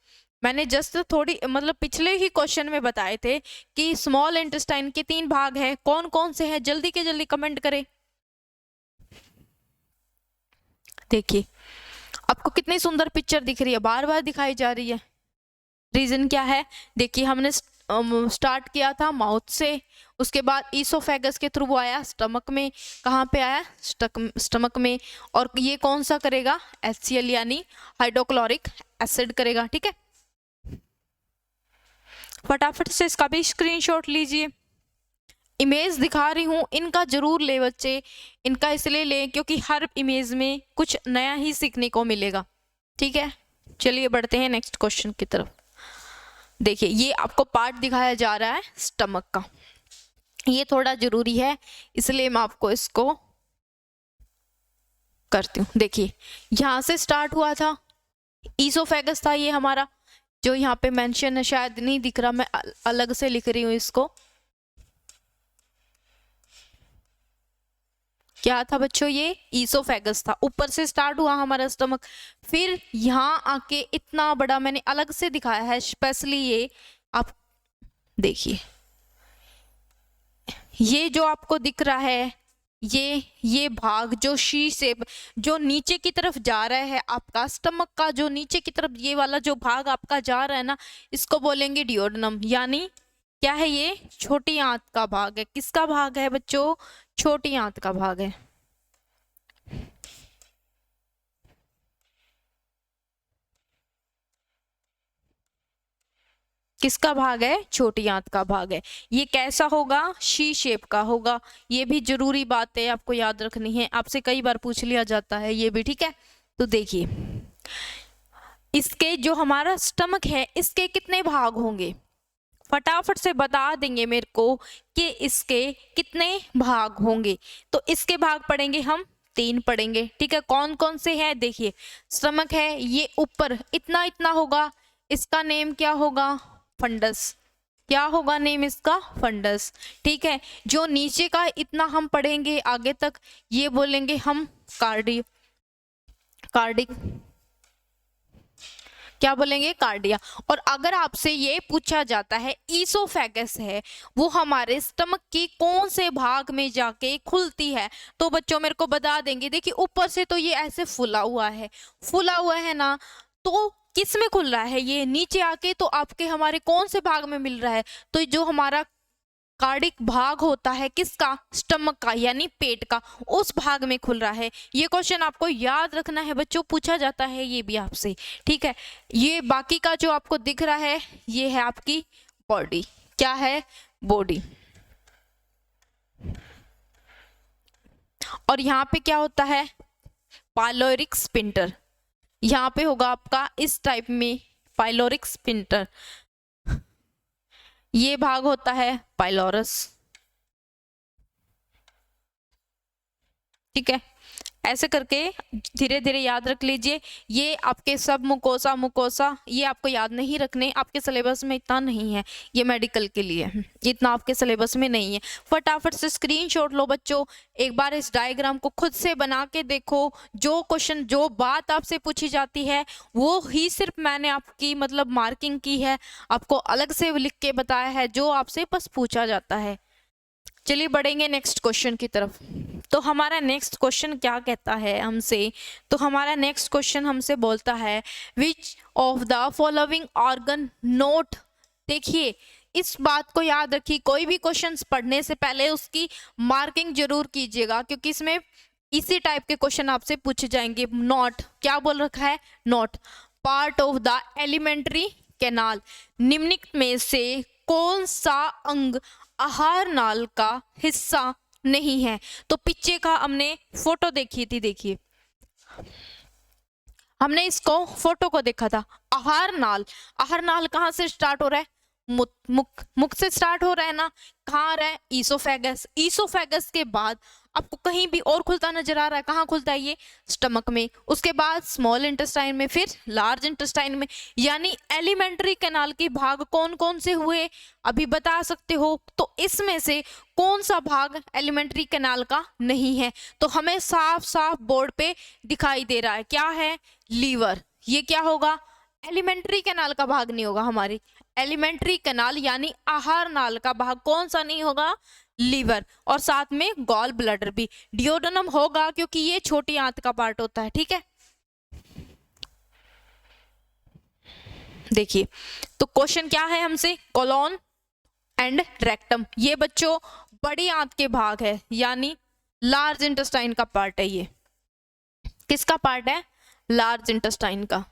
मैंने जस्ट थोड़ी मतलब पिछले ही क्वेश्चन में बताए थे कि स्मॉल इंटेस्टाइन के 3 भाग है, कौन कौन से हैं? जल्दी के जल्दी कमेंट करें। देखिए आपको कितनी सुंदर पिक्चर दिख रही है, बार बार दिखाई जा रही है। रीजन क्या है? देखिए हमने स्टार्ट किया था माउथ से, उसके बाद ईसोफेगस के थ्रू वो आया स्टमक में। कहाँ पे आया? स्टमक में। और ये कौन सा करेगा? HCl यानी हाइड्रोक्लोरिक एसिड करेगा, ठीक है। फटाफट से इसका भी स्क्रीनशॉट लीजिए। इमेज दिखा रही हूँ, इनका जरूर ले बच्चे, इनका इसलिए ले क्योंकि हर इमेज में कुछ नया ही सीखने को मिलेगा, ठीक है। चलिए बढ़ते हैं नेक्स्ट क्वेश्चन की तरफ। देखिए ये आपको पार्ट दिखाया जा रहा है स्टमक का, ये थोड़ा जरूरी है इसलिए मैं आपको इसको करती हूँ। देखिए यहाँ से स्टार्ट हुआ था, ईसोफेगस था ये हमारा, जो यहाँ पे मेंशन है, शायद नहीं दिख रहा, मैं अलग से लिख रही हूँ इसको। क्या था बच्चों? ये ईसोफेगस था, ऊपर से स्टार्ट हुआ हमारा स्टमक। फिर यहाँ आके इतना बड़ा मैंने अलग से दिखाया है स्पेशली, ये आप देखिए, ये जो आपको दिख रहा है ये भाग जो शी शेप जो नीचे की तरफ जा रहा है आपका स्टमक का, जो नीचे की तरफ ये वाला जो भाग आपका जा रहा है ना, इसको बोलेंगे डियोडनम, यानी क्या है? ये छोटी आंत का भाग है। किसका भाग है बच्चों? छोटी आंत का भाग है। किसका भाग है? छोटी आंत का भाग है। ये कैसा होगा? शी शेप का होगा। ये भी जरूरी बात है, आपको याद रखनी है, आपसे कई बार पूछ लिया जाता है ये भी, ठीक है। तो देखिए इसके जो हमारा स्टमक है इसके कितने भाग होंगे, फटाफट से बता देंगे मेरे को कि इसके कितने भाग होंगे। तो इसके भाग पढ़ेंगे हम 3 पढ़ेंगे, ठीक है। कौन कौन से हैं? देखिए स्टमक है, ये ऊपर इतना इतना होगा, इसका नेम क्या होगा? फंडस। क्या होगा नेम इसका? फंडस, ठीक है। जो नीचे का इतना हम पढ़ेंगे आगे तक, ये बोलेंगे हम कार्डिक, क्या बोलेंगे? कार्डिया। और अगर आपसे ये पूछा जाता है ईसोफेगस है, वो हमारे स्टमक की कौन से भाग में जाके खुलती है, तो बच्चों मेरे को बता देंगे। देखिए ऊपर से तो ये ऐसे फुला हुआ है ना, तो किस में खुल रहा है? ये नीचे आके तो आपके हमारे कौन से भाग में मिल रहा है? तो जो हमारा कार्डिक भाग होता है किसका? स्टमक का, यानी पेट का, उस भाग में खुल रहा है। ये क्वेश्चन आपको याद रखना है बच्चों, पूछा जाता है ये भी आपसे, ठीक है। ये बाकी का जो आपको दिख रहा है ये है आपकी बॉडी। क्या है? बॉडी। और यहाँ पे क्या होता है? Pyloric sphincter. यहाँ पे होगा आपका इस टाइप में पाइलोरिक स्पिंटर, ये भाग होता है पाइलोरस, ठीक है। ऐसे करके धीरे धीरे याद रख लीजिए। ये आपके सब मुकोसा ये आपको याद नहीं रखने, आपके सिलेबस में इतना नहीं है, ये मेडिकल के लिए इतना आपके सिलेबस में नहीं है। फटाफट से स्क्रीनशॉट लो बच्चों, एक बार इस डायग्राम को खुद से बना के देखो। जो क्वेश्चन जो बात आपसे पूछी जाती है वो ही सिर्फ मैंने आपकी मतलब मार्किंग की है, आपको अलग से लिख के बताया है जो आपसे बस पूछा जाता है। चलिए बढ़ेंगे नेक्स्ट क्वेश्चन की तरफ। तो हमारा नेक्स्ट क्वेश्चन क्या कहता है हमसे? तो हमारा नेक्स्ट क्वेश्चन हमसे बोलता है which of the following organ note. देखिए इस बात को याद रखिए, कोई भी क्वेश्चंस पढ़ने से पहले उसकी मार्किंग जरूर कीजिएगा, क्योंकि इसमें इसी टाइप के क्वेश्चन आपसे पूछे जाएंगे। नोट क्या बोल रखा है? Note part of the alimentary canal, निम्नलिखित में से कौन सा अंग आहार नाल का हिस्सा नहीं है? तो पीछे का हमने फोटो देखी थी, देखिए हमने इसको फोटो को देखा था। आहार नाल कहाँ से स्टार्ट हो रहा है? मुख से स्टार्ट हो रहा है ना। कहाँ आ रहा है? ईसोफेगस के बाद आपको कहीं भी और खुलता नजर आ रहा है? कहाँ खुलता है ये? स्टमक में। उसके बाद स्मॉल इंटेस्टाइन में, फिर लार्ज इंटेस्टाइन में। यानी एलिमेंट्री कैनाल के भाग कौन कौन से हुए अभी बता सकते हो? तो इसमें से कौन सा भाग एलिमेंट्री कैनाल का नहीं है? तो हमें साफ साफ बोर्ड पे दिखाई दे रहा है, क्या है? लीवर। ये क्या होगा? एलिमेंट्री कैनाल का भाग नहीं होगा। हमारी एलिमेंट्री कैनाल यानी आहार नाल का भाग कौन सा नहीं होगा? लीवर। और साथ में गॉल ब्लैडर भी। डिओडेनम होगा क्योंकि ये छोटी आंत का पार्ट होता है, ठीक है। देखिए तो क्वेश्चन क्या है हमसे? कोलोन एंड रेक्टम, ये बच्चों बड़ी आंत के भाग है, यानी लार्ज इंटेस्टाइन का पार्ट है। ये किसका पार्ट है? लार्ज इंटेस्टाइन का।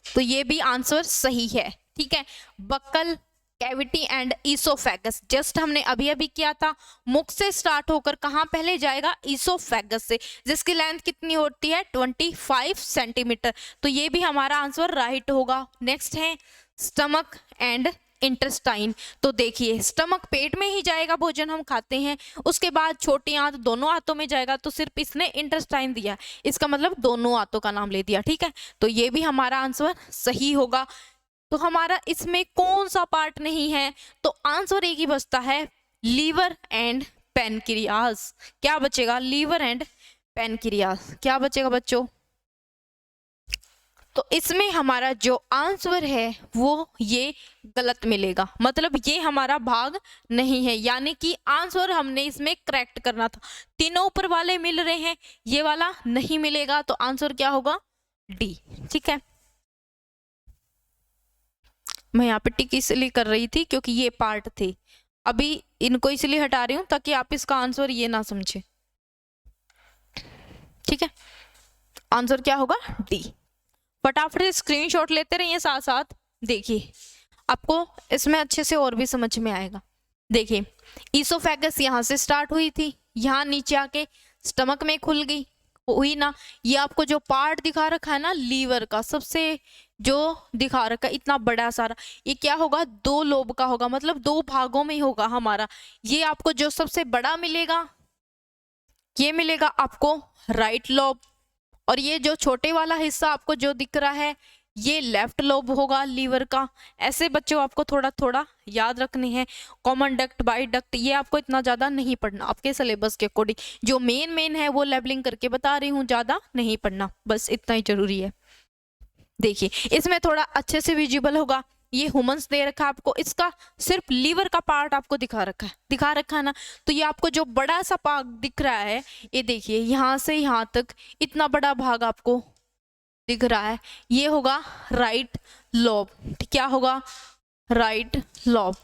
तो ये भी आंसर सही है, ठीक है। Buccal, cavity and oesophagus, just हमने अभी अभी किया था। मुख से स्टार्ट होकर कहाँ पहले जाएगा? ईसोफेगस से, जिसकी लेंथ कितनी होती है? 25 सेंटीमीटर। तो ये भी हमारा आंसर राइट होगा। नेक्स्ट है स्टमक एंड इंटेस्टाइन। तो देखिए स्टमक पेट में ही जाएगा, भोजन हम खाते हैं, उसके बाद छोटी आंत दोनों आंतों में जाएगा। तो सिर्फ इसने इंटेस्टाइन दिया, इसका मतलब दोनों आंतों का नाम ले दिया, ठीक है। तो ये भी हमारा आंसर सही होगा। तो हमारा इसमें कौन सा पार्ट नहीं है? तो आंसर एक ही बचता है, लीवर एंड पैनक्रियाज। क्या बचेगा? Liver and pancreas. क्या बचेगा बच्चों? तो इसमें हमारा जो आंसर है वो ये गलत मिलेगा, मतलब ये हमारा भाग नहीं है, यानी कि आंसर हमने इसमें करेक्ट करना था। तीनों ऊपर वाले मिल रहे हैं, ये वाला नहीं मिलेगा, तो आंसर क्या होगा? डी, ठीक है। मैं यहाँ पे टिक इसलिए कर रही थी क्योंकि ये पार्ट थे, अभी इनको इसलिए हटा रही हूं ताकि आप इसका आंसर ये ना समझे, ठीक है। आंसर क्या होगा? डी। फटाफट से स्क्रीनशॉट लेते रहिए साथ साथ। देखिए आपको इसमें अच्छे से और भी समझ में आएगा। देखिए ईसोफेगस यहाँ से स्टार्ट हुई थी, यहाँ नीचे आके स्टमक में खुल गई, हुई ना। ये आपको जो पार्ट दिखा रखा है ना लीवर का, सबसे जो दिखा रखा है इतना बड़ा सारा, ये क्या होगा, 2 लोब का होगा, मतलब 2 भागों में ही होगा हमारा। ये आपको जो सबसे बड़ा मिलेगा ये मिलेगा आपको राइट लोब, और ये जो छोटे वाला हिस्सा आपको जो दिख रहा है ये लेफ्ट लोब होगा लीवर का। ऐसे बच्चों आपको थोड़ा थोड़ा याद रखने हैं। कॉमन डक्ट, बाई डक्ट, ये आपको इतना ज्यादा नहीं पढ़ना, आपके सिलेबस के अकॉर्डिंग जो मेन है वो लेबलिंग करके बता रही हूँ, ज्यादा नहीं पढ़ना, बस इतना ही जरूरी है। देखिए इसमें थोड़ा अच्छे से विजिबल होगा, ये ह्यूमंस दे रखा है आपको, इसका सिर्फ लीवर का पार्ट आपको दिखा रखा है ना। तो ये आपको जो बड़ा सा भाग दिख रहा है, ये देखिए यहाँ से यहाँ तक इतना बड़ा भाग आपको दिख रहा है, ये होगा राइट लोब। क्या होगा, राइट लोब,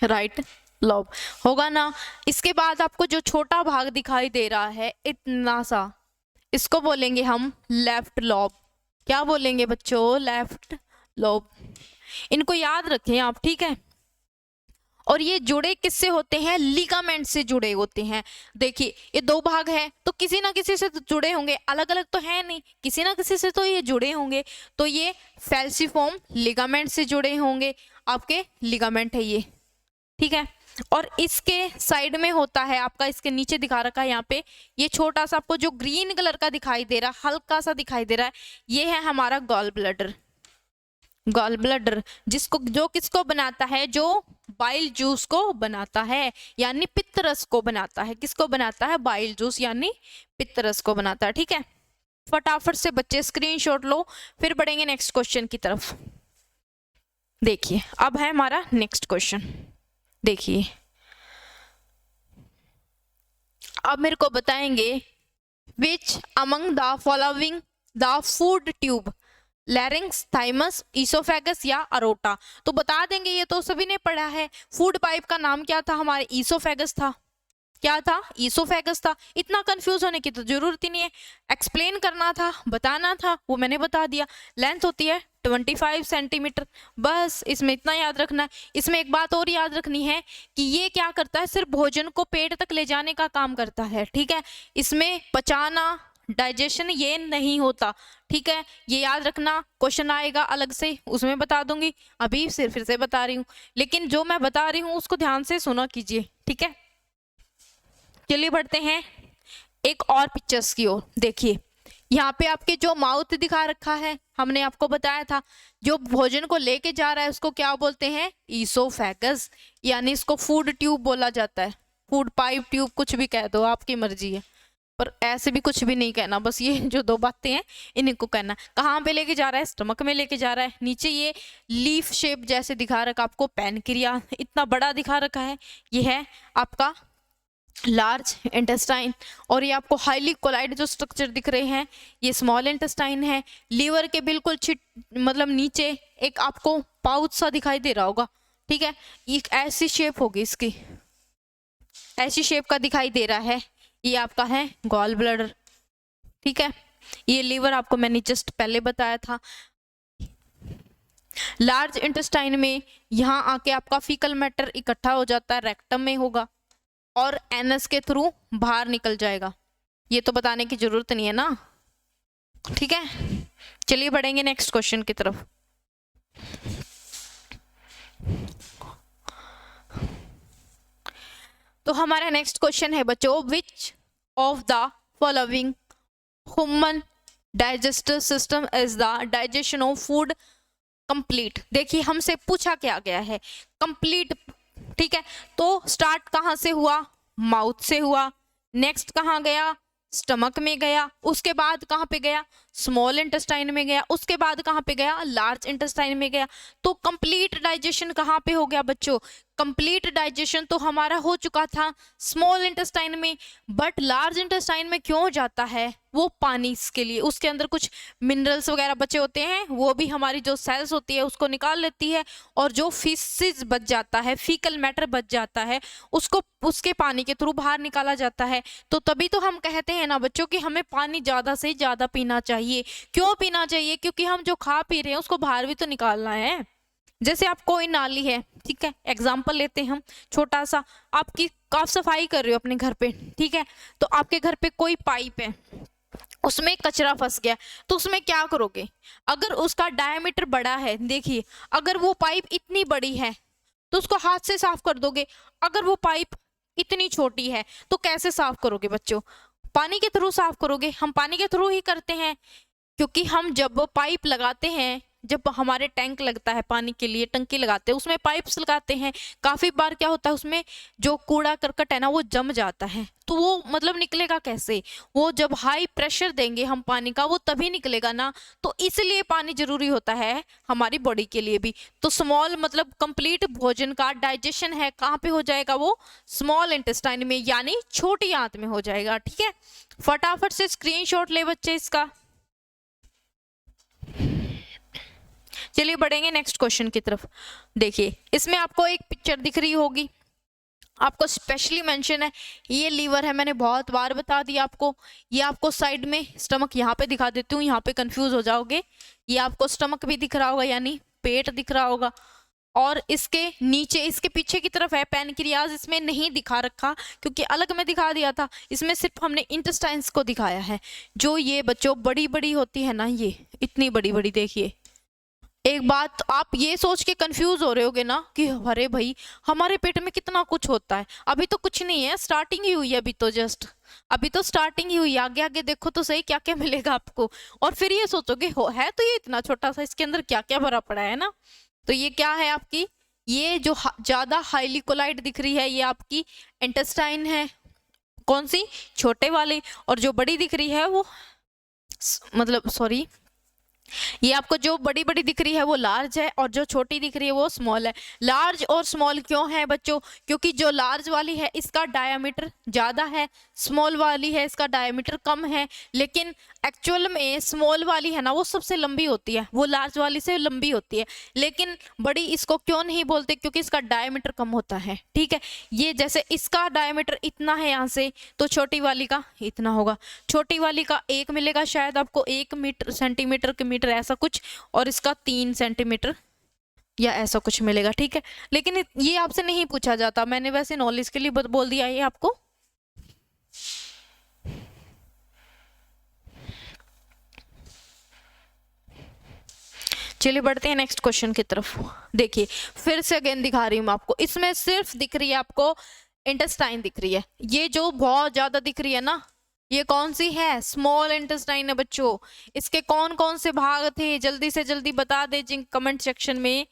राइट लोब होगा ना। इसके बाद आपको जो छोटा भाग दिखाई दे रहा है इतना सा, इसको बोलेंगे हम लेफ्ट लोब। क्या बोलेंगे बच्चों, लेफ्ट लोब। इनको याद रखें आप, ठीक है। और ये जुड़े किससे होते हैं, लिगामेंट से जुड़े होते हैं। देखिए ये 2 भाग है तो किसी ना किसी से तो जुड़े होंगे, अलग अलग तो है नहीं, किसी ना किसी से तो ये जुड़े होंगे। तो ये फैल्सिफॉर्म लिगामेंट से जुड़े होंगे, आपके लिगामेंट है ये, ठीक है। और इसके साइड में होता है आपका, इसके नीचे दिखा रखा है यहाँ पे, ये छोटा सा आपको जो ग्रीन कलर का दिखाई दे रहा है, हल्का सा दिखाई दे रहा है, ये है हमारा गॉल ब्लैडर। गॉल ब्लैडर जिसको जो किसको बनाता है, जो बाइल जूस को बनाता है, यानी पित्त रस को बनाता है। किसको बनाता है, बाइल जूस यानी पित्त रस को बनाता है, ठीक है। फटाफट से बच्चे स्क्रीनशॉट लो, फिर बढ़ेंगे नेक्स्ट क्वेश्चन की तरफ। देखिए अब है हमारा नेक्स्ट क्वेश्चन। देखिए अब मेरे को बताएंगे which among the following the food tube, larynx, thymus, oesophagus या अरोटा। तो बता देंगे, ये तो सभी ने पढ़ा है। फूड पाइप का नाम क्या था हमारे, ईसोफेगस था। क्या था, ईसोफेगस था। इतना कंफ्यूज होने की तो जरूरत ही नहीं है, एक्सप्लेन करना था, बताना था, वो मैंने बता दिया। लेंथ होती है 25 सेंटीमीटर, बस इसमें इतना याद रखना है। इसमें एक बात और याद रखनी है कि ये क्या करता है, सिर्फ भोजन को पेट तक ले जाने का काम करता है, ठीक है। इसमें पचाना, डाइजेशन ये नहीं होता, ठीक है। ये याद रखना, क्वेश्चन आएगा अलग से उसमें बता दूंगी, अभी फिर से बता रही हूँ, लेकिन जो मैं बता रही हूँ उसको ध्यान से सुना कीजिए, ठीक है। चलिए बढ़ते हैं एक और पिक्चर्स की ओर। देखिए यहाँ पे आपके जो माउथ दिखा रखा है, हमने आपको बताया था जो भोजन को लेके जा रहा है उसको क्या बोलते हैं, ईसोफेगस, यानी इसको फूड ट्यूब बोला जाता है। फूड पाइप, ट्यूब, कुछ भी कह दो, आपकी मर्जी है, पर ऐसे भी कुछ भी नहीं कहना, बस ये जो 2 बातें हैं इन्हीं को कहना। कहाँ पे लेके जा रहा है, स्टमक में लेके जा रहा है। नीचे ये लीफ शेप जैसे दिखा रखा आपको, पैनक्रिया इतना बड़ा दिखा रखा है, ये है आपका लार्ज इंटेस्टाइन। और ये आपको हाईली कोलाइड जो स्ट्रक्चर दिख रहे हैं ये स्मॉल इंटेस्टाइन है। लीवर के बिल्कुल मतलब नीचे एक आपको पाउच सा दिखाई दे रहा होगा, ठीक है। एक ऐसी शेप होगी इसकी, ऐसी शेप का दिखाई दे रहा है, ये आपका है गॉल ब्लैडर, ठीक है। ये लीवर आपको मैंने जस्ट पहले बताया था। लार्ज इंटेस्टाइन में यहाँ आके आपका फीकल मैटर इकट्ठा हो जाता है, रेक्टम में होगा और एनस के थ्रू बाहर निकल जाएगा। ये तो बताने की जरूरत नहीं है ना, ठीक है। चलिए बढ़ेंगे नेक्स्ट क्वेश्चन की तरफ। तो हमारा नेक्स्ट क्वेश्चन है बच्चों, विच of the following human digestive system is the digestion of food complete. देखिए हमसे पूछा क्या गया है, कंप्लीट, ठीक है। तो स्टार्ट कहाँ से हुआ, माउथ से हुआ, नेक्स्ट कहाँ गया, स्टमक में गया, उसके बाद कहाँ पे गया, स्मॉल इंटेस्टाइन में गया, उसके बाद कहाँ पे गया, लार्ज इंटेस्टाइन में गया। तो कंप्लीट डाइजेशन कहाँ पे हो गया बच्चों, कंप्लीट डाइजेशन तो हमारा हो चुका था स्मॉल इंटेस्टाइन में। बट लार्ज इंटेस्टाइन में क्यों जाता है, वो पानी के लिए, उसके अंदर कुछ मिनरल्स वगैरह बचे होते हैं, वो भी हमारी जो सेल्स होती है उसको निकाल लेती है, और जो फीसिस बच जाता है, फीकल मैटर बच जाता है, उसको उसके पानी के थ्रू बाहर निकाला जाता है। तो तभी तो हम कहते हैं ना बच्चों कि हमें पानी ज़्यादा से ज़्यादा पीना चाहिए। क्यों पीना चाहिए, क्योंकि हम जो खा पी रहे हैं उसको बाहर भी तो निकालना है। जैसे आप कोई नाली है, ठीक है, एग्जाम्पल लेते हैं हम छोटा सा, आप सफाई कर रहे हो अपने घर पे, ठीक है, तो आपके घर पे कोई पाइप है, उसमें कचरा फंस गया, तो उसमें क्या करोगे, अगर उसका डायमीटर बड़ा है, देखिए अगर वो पाइप इतनी बड़ी है तो उसको हाथ से साफ कर दोगे, अगर वो पाइप इतनी छोटी है तो कैसे साफ करोगे बच्चों, पानी के थ्रू साफ करोगे। हम पानी के थ्रू ही करते हैं, क्योंकि हम जब पाइप लगाते हैं, जब हमारे टैंक लगता है पानी के लिए, टंकी लगाते हैं, उसमें पाइप्स लगाते हैं, काफी बार क्या होता है उसमें जो कूड़ा करकट है ना वो जम जाता है, तो वो मतलब निकलेगा कैसे, वो जब हाई प्रेशर देंगे हम पानी का वो तभी निकलेगा ना। तो इसलिए पानी जरूरी होता है हमारी बॉडी के लिए भी। तो स्मॉल मतलब कंप्लीट भोजन का डाइजेशन है कहाँ पे हो जाएगा, वो स्मॉल इंटेस्टाइन में, यानी छोटी आंत में हो जाएगा। ठीक है, फटाफट से स्क्रीनशॉट ले बच्चे इसका। चलिए बढ़ेंगे नेक्स्ट क्वेश्चन की तरफ। देखिए इसमें आपको एक पिक्चर दिख रही होगी, आपको स्पेशली मेंशन है, ये लीवर है, मैंने बहुत बार बता दिया आपको। ये आपको साइड में स्टमक यहाँ पे दिखा देती हूँ, यहाँ पे कंफ्यूज हो जाओगे। ये आपको स्टमक भी दिख रहा होगा, यानी पेट दिख रहा होगा, और इसके नीचे इसके पीछे की तरफ है पैनक्रियाज। इसमें नहीं दिखा रखा क्योंकि अलग में दिखा दिया था, इसमें सिर्फ हमने इंटेस्टाइन्स को दिखाया है। जो ये बच्चों बड़ी बड़ी होती है ना, ये इतनी बड़ी बड़ी, देखिए एक बात आप ये सोच के कंफ्यूज हो रहे होगे ना कि अरे भाई हमारे पेट में कितना कुछ होता है, अभी तो कुछ नहीं है, स्टार्टिंग ही हुई है, अभी तो जस्ट अभी तो स्टार्टिंग ही हुई है, आगे आगे देखो तो सही क्या क्या मिलेगा आपको। और फिर ये सोचोगे हो है तो ये इतना छोटा सा, इसके अंदर क्या क्या भरा पड़ा है ना। तो ये क्या है आपकी, ये जो ज्यादा हाईली कोलाइड दिख रही है ये आपकी इंटेस्टाइन है, कौन सी, छोटे वाली, और जो बड़ी दिख रही है वो मतलब सॉरी, ये आपको जो बड़ी बड़ी दिख रही है वो लार्ज है, और जो छोटी दिख रही है वो स्मॉल है। लार्ज और स्मॉल क्यों है बच्चों, क्योंकि जो लार्ज वाली है इसका डायमीटर ज्यादा है, स्मॉल वाली है इसका डायमीटर कम है। लेकिन एक्चुअल में स्मॉल वाली है ना वो सबसे लंबी होती है, वो लार्ज वाली से लंबी होती है, लेकिन बड़ी इसको क्यों नहीं बोलते, क्योंकि इसका डायमीटर कम होता है। ठीक है, ये जैसे इसका डायमीटर इतना है यहाँ से, तो छोटी वाली का इतना होगा, छोटी वाली का 1 मिलेगा शायद आपको, 1 मीटर सेंटीमीटर के मीटर ऐसा कुछ, और इसका 3 सेंटीमीटर या ऐसा कुछ मिलेगा। ठीक है, लेकिन ये आपसे नहीं पूछा जाता, मैंने वैसे नॉलेज के लिए बोल दिया ये आपको। चलिए बढ़ते हैं नेक्स्ट क्वेश्चन की तरफ। देखिए फिर से अगेन दिखा रही हूँ आपको, इसमें सिर्फ दिख रही है आपको इंटेस्टाइन दिख रही है, ये जो बहुत ज्यादा दिख रही है ना ये कौन सी है, स्मॉल इंटेस्टाइन है बच्चों। इसके कौन कौन से भाग थे, जल्दी से जल्दी बता दे जिन कमेंट सेक्शन में।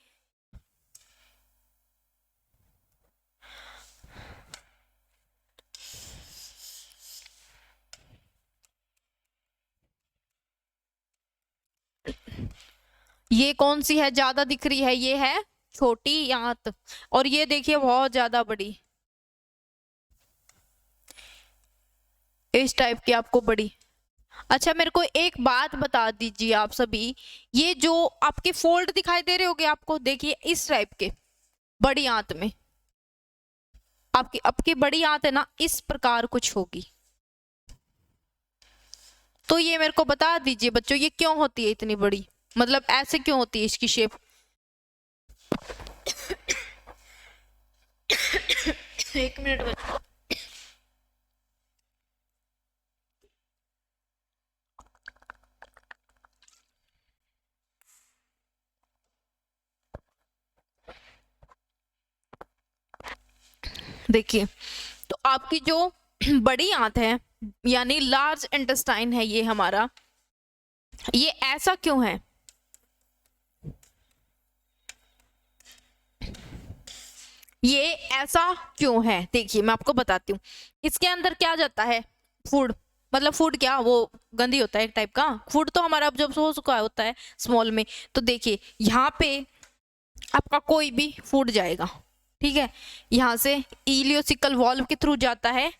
ये कौन सी है ज्यादा दिख रही है, ये है छोटी आंत, और ये देखिए बहुत ज्यादा बड़ी, इस टाइप की आपको बड़ी। अच्छा मेरे को एक बात बता दीजिए आप सभी, ये जो आपके फोल्ड दिखाई दे रहे होंगे आपको, देखिए इस टाइप के बड़ी आंत में, आपकी बड़ी आंत है ना इस प्रकार कुछ होगी। तो ये मेरे को बता दीजिए बच्चों ये क्यों होती है इतनी बड़ी, मतलब ऐसे क्यों होती है इसकी शेप। एक मिनट बच्चों, देखिए तो आपकी जो बड़ी आंत है यानी लार्ज इंटेस्टाइन है ये हमारा, ये ऐसा क्यों है, ये ऐसा क्यों है, देखिए मैं आपको बताती हूँ। इसके अंदर क्या जाता है, फूड, मतलब फूड क्या, वो गंदी होता है एक टाइप का। फूड तो हमारा अब जब हो चुका होता है स्मॉल में। तो देखिए यहाँ पे आपका कोई भी फूड जाएगा, ठीक है, यहाँ से इलियोसिकल वॉल्व के थ्रू जाता है,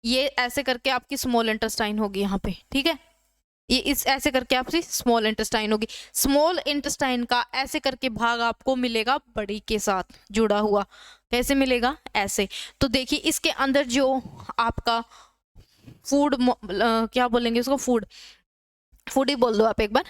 ये ऐसे करके आपकी स्मॉल इंटेस्टाइन होगी यहाँ पे, ठीक है, ये इस ऐसे करके आपकी स्मॉल इंटेस्टाइन होगी। स्मॉल इंटेस्टाइन का ऐसे करके भाग आपको मिलेगा बड़ी के साथ जुड़ा हुआ। कैसे मिलेगा? ऐसे। तो देखिए इसके अंदर जो आपका फूड, क्या बोलेंगे उसको, फूड, फूड ही बोल दो आप एक बार,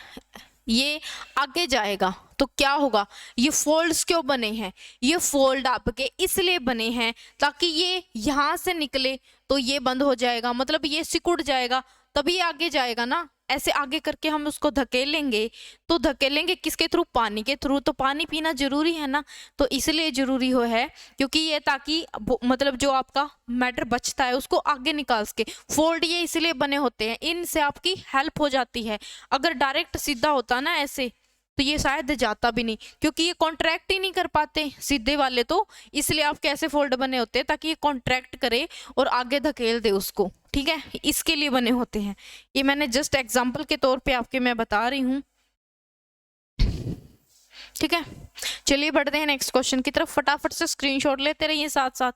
ये आगे जाएगा तो क्या होगा, ये फोल्ड्स क्यों बने हैं, ये फोल्ड आपके इसलिए बने हैं ताकि ये यहाँ से निकले तो ये बंद हो जाएगा, मतलब ये सिकुड़ जाएगा तभी आगे जाएगा ना। ऐसे आगे करके हम उसको धकेलेंगे, तो धकेलेंगे किसके थ्रू? पानी के थ्रू। तो पानी पीना जरूरी है ना, तो इसलिए जरूरी हो है क्योंकि ये ताकि मतलब जो आपका मैटर बचता है उसको आगे निकाल सके। फोल्ड ये इसलिए बने होते हैं, इनसे आपकी हेल्प हो जाती है। अगर डायरेक्ट सीधा होता ना ऐसे तो ये शायद जाता भी नहीं, क्योंकि ये कॉन्ट्रैक्ट ही नहीं कर पाते सीधे वाले, तो इसलिए आप कैसे फोल्ड बने होते हैं ताकि ये कॉन्ट्रैक्ट करे और आगे धकेल दे उसको, ठीक है, इसके लिए बने होते हैं। ये मैंने जस्ट एग्जांपल के तौर पे आपके मैं बता रही हूँ, ठीक है। चलिए बढ़ते हैं नेक्स्ट क्वेश्चन की तरफ, फटाफट से स्क्रीनशॉट लेते रहिए साथ साथ।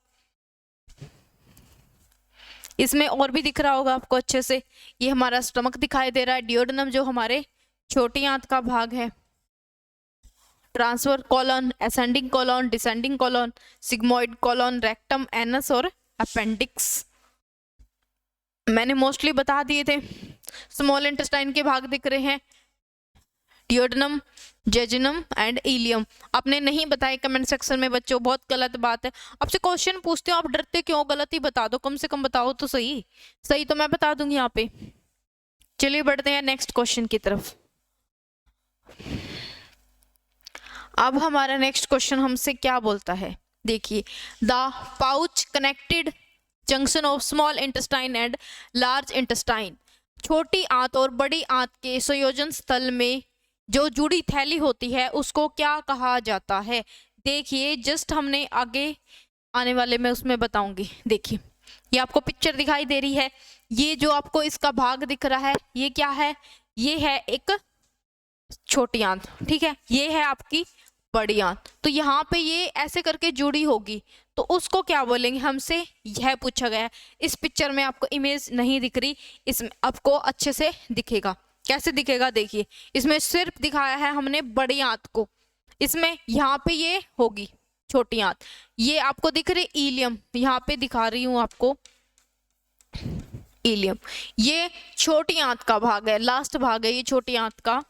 इसमें और भी दिख रहा होगा आपको अच्छे से, ये हमारा स्टमक दिखाई दे रहा है, डियोडेनम जो हमारे छोटी आंत का भाग है, transfer colon, ascending colon, descending colon, sigmoid colon, rectum, anus और अपेंडिक्स मैंने मोस्टली बता दिए थे। स्मॉल इंटेस्टाइन के भाग दिख रहे हैं, डियोडेनम, जेजुनम एंड इलियम। आपने नहीं बताया कमेंट सेक्शन में बच्चों, बहुत गलत बात है। आपसे क्वेश्चन पूछते हो आप डरते क्यों? गलत ही बता दो, कम से कम बताओ तो सही। सही तो मैं बता दूंगी यहाँ पे। चलिए बढ़ते हैं नेक्स्ट क्वेश्चन की तरफ। अब हमारा नेक्स्ट क्वेश्चन हमसे क्या बोलता है, देखिए, the pouch connected junction of small intestine and large intestine, छोटी आंत और बड़ी आंत के संयोजन स्थल में जो जुड़ी थैली होती है उसको क्या कहा जाता है? देखिए जस्ट हमने आगे आने वाले में उसमें बताऊंगी। देखिए ये आपको पिक्चर दिखाई दे रही है, ये जो आपको इसका भाग दिख रहा है ये क्या है? ये है एक छोटी आंत, ठीक है, ये है आपकी बड़ी आंत। तो यहाँ पे ये ऐसे करके जुड़ी होगी तो उसको क्या बोलेंगे? हमसे यह पूछा गया है। इस पिक्चर में आपको इमेज नहीं दिख रही, इसमें आपको अच्छे से दिखेगा। कैसे दिखेगा? देखिए इसमें सिर्फ दिखाया है हमने बड़ी आंत को, इसमें यहाँ पे ये होगी छोटी आंत, ये आपको दिख रही इलियम, यहाँ पे दिखा रही हूँ आपको इलियम, ये छोटी आंत का भाग है, लास्ट भाग है ये छोटी आंत का,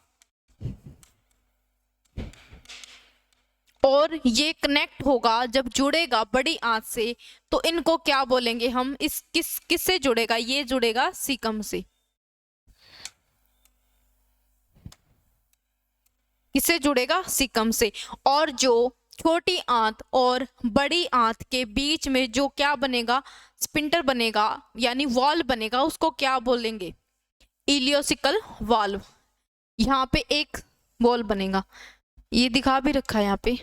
और ये कनेक्ट होगा जब जुड़ेगा बड़ी आंत से तो इनको क्या बोलेंगे हम? इस किससे जुड़ेगा? ये जुड़ेगा सीकम से। किससे जुड़ेगा? सीकम से। और जो छोटी आंत और बड़ी आंत के बीच में जो क्या बनेगा? स्पिंटर बनेगा यानी वॉल्व बनेगा, उसको क्या बोलेंगे? Ileocaecal valve. यहाँ पे एक वॉल्व बनेगा, ये दिखा भी रखा है यहाँ पे,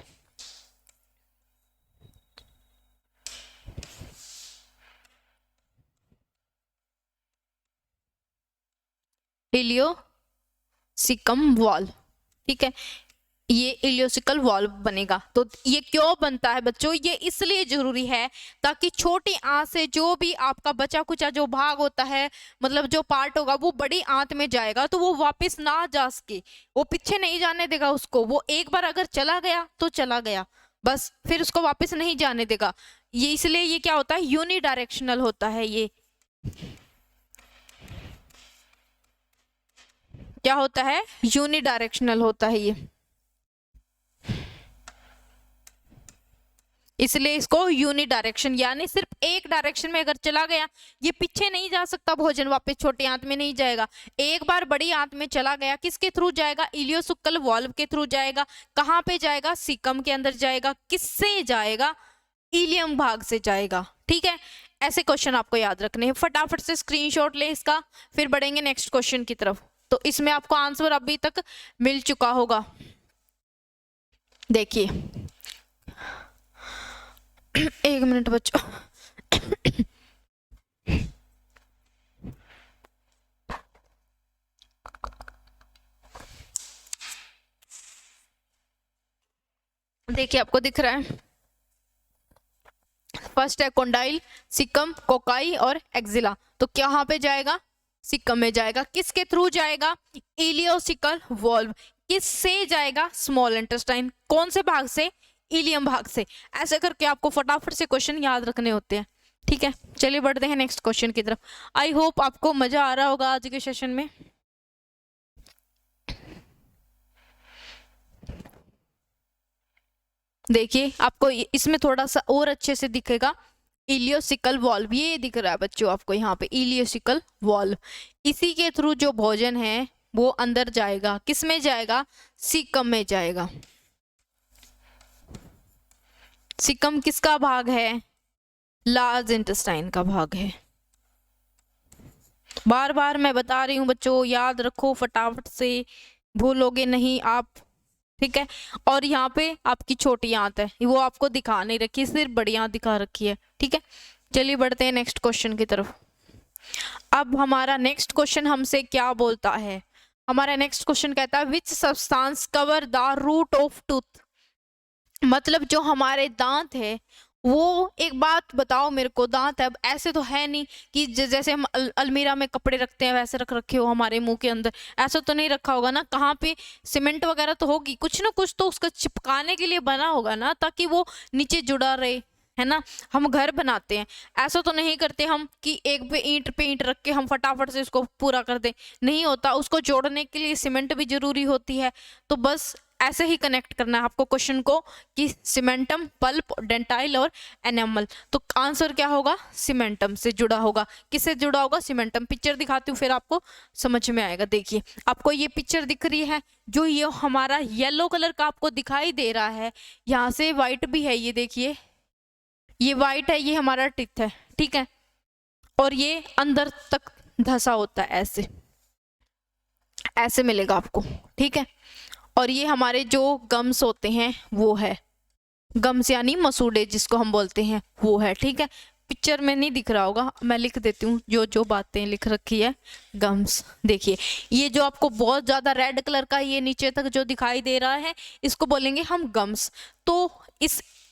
इलियोसिकम वाल्व, ठीक है, ये इलियोसिकल वाल्व बनेगा। तो ये क्यों बनता है बच्चों? ये इसलिए जरूरी है ताकि छोटी आंत से जो भी आपका बचा कुचा जो भाग होता है, मतलब जो पार्ट होगा वो बड़ी आंत में जाएगा तो वो वापस ना जा सके, वो पीछे नहीं जाने देगा उसको। वो एक बार अगर चला गया तो चला गया बस, फिर उसको वापस नहीं जाने देगा। ये इसलिए ये क्या होता है? यूनिडायरेक्शनल होता है। ये क्या होता है? यूनिडायरेक्शनल होता है ये, इसलिए इसको यूनिडायरेक्शन, यानी सिर्फ एक डायरेक्शन में अगर चला गया, ये पीछे नहीं जा सकता भोजन, वापस छोटी आंत में नहीं जाएगा। एक बार बड़ी आंत में चला गया, किसके थ्रू जाएगा? इलियोसिकल वाल्व के थ्रू जाएगा। कहाँ पे जाएगा? सीकम के अंदर जाएगा। किससे जाएगा? इलियम भाग से जाएगा, ठीक है। ऐसे क्वेश्चन आपको याद रखने हैं, फटाफट से स्क्रीनशॉट ले इसका, फिर बढ़ेंगे नेक्स्ट क्वेश्चन की तरफ। तो इसमें आपको आंसर अभी तक मिल चुका होगा। देखिए एक मिनट बच्चों, देखिए आपको दिख रहा है, फर्स्ट है कोंडाइल, सिकम, कोकाई और एक्जिला। तो कहाँ पे जाएगा? सिकम में जाएगा। किसके थ्रू जाएगा? Ileocaecal valve. किससे जाएगा? Small intestine. कौन से भाग से? इलियम भाग से। ऐसे करके आपको फटाफट से क्वेश्चन याद रखने होते हैं, ठीक है। चलिए बढ़ते हैं नेक्स्ट क्वेश्चन की तरफ। आई होप आपको मजा आ रहा होगा आज के सेशन में। देखिए आपको इसमें थोड़ा सा और अच्छे से दिखेगा, इलियोसिकल वॉल्व, ये दिख रहा है बच्चों आपको यहाँ पे, इलियोसिकल वॉल्व। इसी के थ्रू जो भोजन है वो अंदर जाएगा। किस में जाएगा? सीकम में जाएगा। सीकम किसका भाग है? लार्ज इंटेस्टाइन का भाग है। बार बार मैं बता रही हूँ बच्चों, याद रखो फटाफट से, भूलोगे नहीं आप, ठीक है। और यहाँ पे आपकी छोटी आंत है, वो आपको दिखा नहीं रखी, सिर्फ बड़ी आंत दिखा रखी है, ठीक है। चलिए बढ़ते हैं नेक्स्ट क्वेश्चन की तरफ। अब हमारा नेक्स्ट क्वेश्चन हमसे क्या बोलता है? हमारा नेक्स्ट क्वेश्चन कहता है which substance cover the root of tooth. मतलब जो हमारे दांत है, वो एक बात बताओ मेरे को, दांत है, अब ऐसे तो है नहीं कि जैसे हम अलमीरा में कपड़े रखते हैं वैसे रख रखे हो हमारे मुंह के अंदर, ऐसा तो नहीं रखा होगा ना। कहाँ पे सीमेंट वगैरह तो होगी, कुछ ना कुछ तो उसका चिपकाने के लिए बना होगा ना, ताकि वो नीचे जुड़ा रहे, है ना। हम घर बनाते हैं, ऐसा तो नहीं करते हम कि एक पे ईंट रख के हम फटाफट से उसको पूरा कर दें, नहीं होता। उसको जोड़ने के लिए सीमेंट भी जरूरी होती है। तो बस ऐसे ही कनेक्ट करना है आपको क्वेश्चन को कि सीमेंटम, पल्प, डेंटाइल और एनामल। तो आंसर क्या होगा? सीमेंटम से जुड़ा होगा। किससे जुड़ा होगा? सीमेंटम। पिक्चर दिखाती हूँ फिर आपको समझ में आएगा। देखिए आपको ये पिक्चर दिख रही है, जो ये हमारा येलो कलर का आपको दिखाई दे रहा है, यहाँ से व्हाइट भी है, ये देखिए ये व्हाइट है, ये हमारा टिथ है, ठीक है। और ये अंदर तक धसा होता है, ऐसे ऐसे मिलेगा आपको, ठीक है। और ये हमारे जो गम्स होते हैं वो है, गम्स यानी मसूड़े जिसको हम बोलते हैं, वो है, ठीक है। पिक्चर में नहीं दिख रहा होगा, मैं लिख देती हूँ जो जो बातें लिख रखी है। गम्स, देखिए ये जो आपको बहुत ज्यादा रेड कलर का ये नीचे तक जो दिखाई दे रहा है, इसको बोलेंगे हम गम्स। तो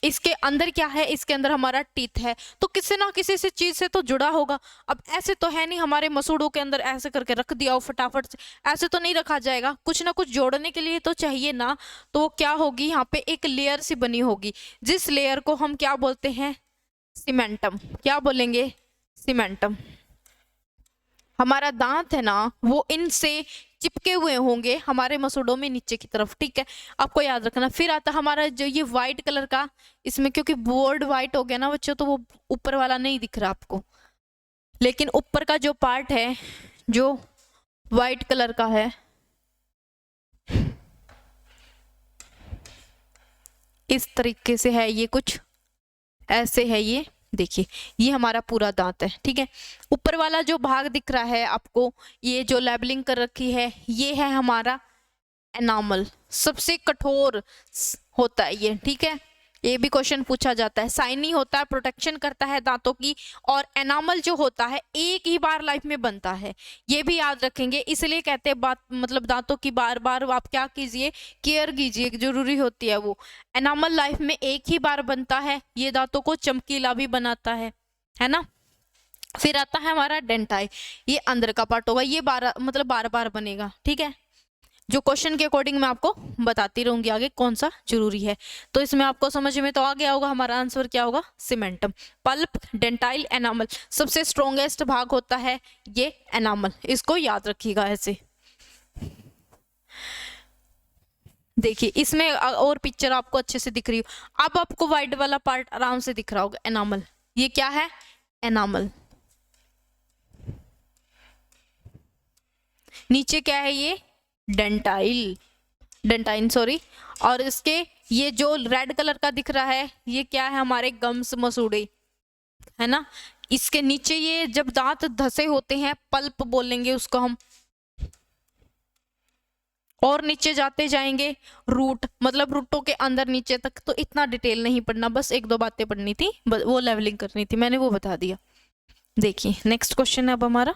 इसके अंदर क्या है? इसके अंदर हमारा टीथ है, तो किसी ना किसी से चीज से तो जुड़ा होगा। अब ऐसे तो है नहीं हमारे मसूड़ों के अंदर ऐसे करके रख दिया हो फटाफट से, ऐसे तो नहीं रखा जाएगा, कुछ ना कुछ जोड़ने के लिए तो चाहिए ना। तो क्या होगी? यहाँ पे एक लेयर सी बनी होगी, जिस लेयर को हम क्या बोलते हैं? सीमेंटम। क्या बोलेंगे? सीमेंटम। हमारा दांत है ना, वो इनसे चिपके हुए होंगे हमारे मसूड़ों में नीचे की तरफ, ठीक है। आपको याद रखना। फिर आता हमारा जो ये व्हाइट कलर का, इसमें क्योंकि बोर्ड व्हाइट हो गया ना बच्चों, तो वो ऊपर वाला नहीं दिख रहा आपको, लेकिन ऊपर का जो पार्ट है जो व्हाइट कलर का है, इस तरीके से है, ये कुछ ऐसे है। ये देखिए ये हमारा पूरा दांत है, ठीक है। ऊपर वाला जो भाग दिख रहा है आपको, ये जो लेबलिंग कर रखी है, ये है हमारा एनामल। सबसे कठोर होता है ये, ठीक है। ये भी क्वेश्चन पूछा जाता है। साइनी होता है, प्रोटेक्शन करता है दांतों की, और एनामल जो होता है एक ही बार लाइफ में बनता है, ये भी याद रखेंगे। इसलिए कहते हैं बात, मतलब दांतों की बार बार आप क्या कीजिए? केयर कीजिए, जरूरी होती है वो। एनामल लाइफ में एक ही बार बनता है, ये दांतों को चमकीला भी बनाता है ना। फिर आता है हमारा डेंटाई, ये अंदर का पार्ट होगा, ये बार बार बनेगा, ठीक है। जो क्वेश्चन के अकॉर्डिंग मैं आपको बताती रहूंगी आगे कौन सा जरूरी है। तो इसमें आपको समझ में तो आ गया होगा हमारा आंसर क्या होगा? सीमेंटम। Pulp, dentine, enamel. सबसे स्ट्रॉन्गेस्ट भाग होता है ये एनामल, इसको याद रखिएगा ऐसे। देखिए इसमें और पिक्चर आपको अच्छे से दिख रही हो। अब आपको व्हाइट वाला पार्ट आराम से दिख रहा होगा, एनामल। ये क्या है? एनामल। नीचे क्या है? ये डेंटाइल, डेंटाइन सॉरी। और इसके ये जो रेड कलर का दिख रहा है, ये क्या है? हमारे गम्स, मसूड़े, है ना। इसके नीचे ये जब दांत धसे होते हैं, पल्प बोलेंगे उसको हम। और नीचे जाते जाएंगे रूट, मतलब रूटों के अंदर नीचे तक। तो इतना डिटेल नहीं पढ़ना, बस एक दो बातें पढ़नी थी, वो लेवलिंग करनी थी, मैंने वो बता दिया। देखिए नेक्स्ट क्वेश्चन है अब हमारा।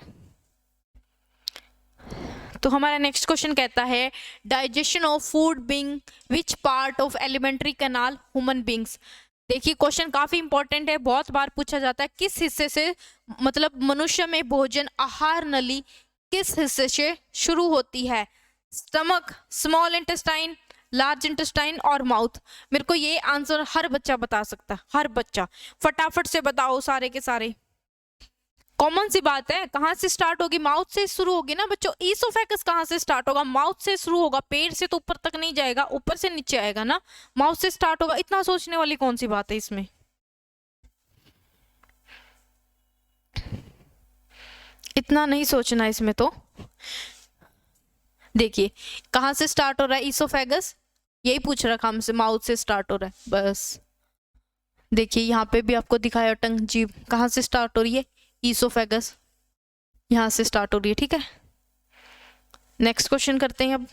तो हमारा नेक्स्ट क्वेश्चन कहता है digestion of food being which part of alimentary canal human beings. देखिए क्वेश्चन काफी इंपॉर्टेंट है, बहुत बार पूछा जाता है किस हिस्से से, मतलब मनुष्य में भोजन आहार नली किस हिस्से से शुरू होती है, stomach, small intestine, large intestine और माउथ। मेरे को ये आंसर हर बच्चा बता सकता है, हर बच्चा। फटाफट से बताओ सारे के सारे। कॉमन सी बात है, कहाँ से स्टार्ट होगी, माउथ से शुरू होगी ना बच्चों। ईसोफेगस कहाँ से स्टार्ट होगा, माउथ से शुरू होगा। पेट से तो ऊपर तक नहीं जाएगा, ऊपर से नीचे आएगा ना, माउथ से स्टार्ट होगा। इतना सोचने वाली कौन सी बात है इसमें। इतना नहीं सोचना इसमें तो। देखिए कहाँ से स्टार्ट हो रहा है ईसोफेगस, यही पूछ रखा हमसे, माउथ से स्टार्ट हो रहा है बस। देखिए यहाँ पे भी आपको दिखाया टंग, जीभ कहाँ से स्टार्ट हो रही है, ईसोफेगस यहाँ से स्टार्ट हो रही है। ठीक है, नेक्स्ट क्वेश्चन करते हैं अब।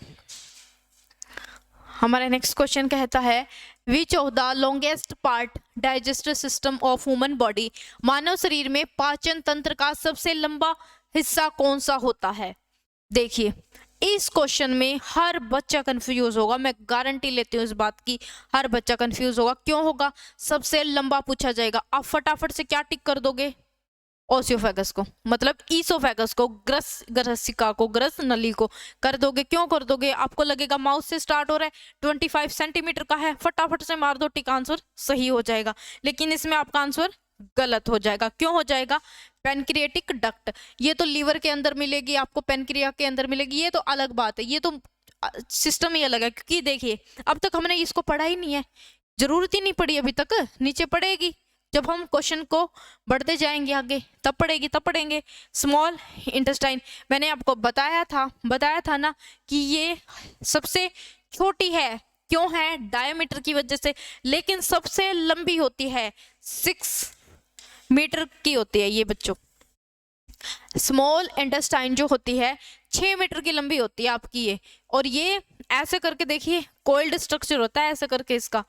हमारा नेक्स्ट क्वेश्चन कहता है which of the longest part digestive system of human body. मानव शरीर में पाचन तंत्र का सबसे लंबा हिस्सा कौन सा होता है। देखिए इस क्वेश्चन में हर बच्चा कंफ्यूज होगा, मैं गारंटी लेती हूँ इस बात की, हर बच्चा कंफ्यूज होगा। क्यों होगा, सबसे लंबा पूछा जाएगा। आप फटाफट से क्या टिक कर दोगे, ओसियोफेगस को, मतलब ईसोफेगस को, ग्रसिका को, ग्रस नली को कर दोगे। क्यों कर दोगे, आपको लगेगा माउथ से स्टार्ट हो रहा है, 25 सेंटीमीटर का है, फटाफट से मार दो टिक, आंसर सही हो जाएगा। लेकिन इसमें आपका आंसर गलत हो जाएगा। क्यों हो जाएगा, पेनक्रिएटिक डक्ट, ये तो लीवर के अंदर मिलेगी आपको, पेनक्रिया के अंदर मिलेगी, ये तो अलग बात है, ये तो सिस्टम ही अलग है। क्योंकि देखिए अब तक हमने इसको पढ़ा ही नहीं है, जरूरत ही नहीं पड़ी अभी तक, नीचे पड़ेगी जब हम क्वेश्चन को बढ़ते जाएंगे आगे, तब पढ़ेंगे। स्मॉल इंटेस्टाइन मैंने आपको बताया था ना कि ये सबसे छोटी है। क्यों है, डायमीटर की वजह से, लेकिन सबसे लंबी होती है, 6 मीटर की होती है ये बच्चों। स्मॉल इंटेस्टाइन जो होती है 6 मीटर की लंबी होती है आपकी ये। और ये ऐसे करके देखिए कोल्ड स्ट्रक्चर होता है ऐसे करके इसका।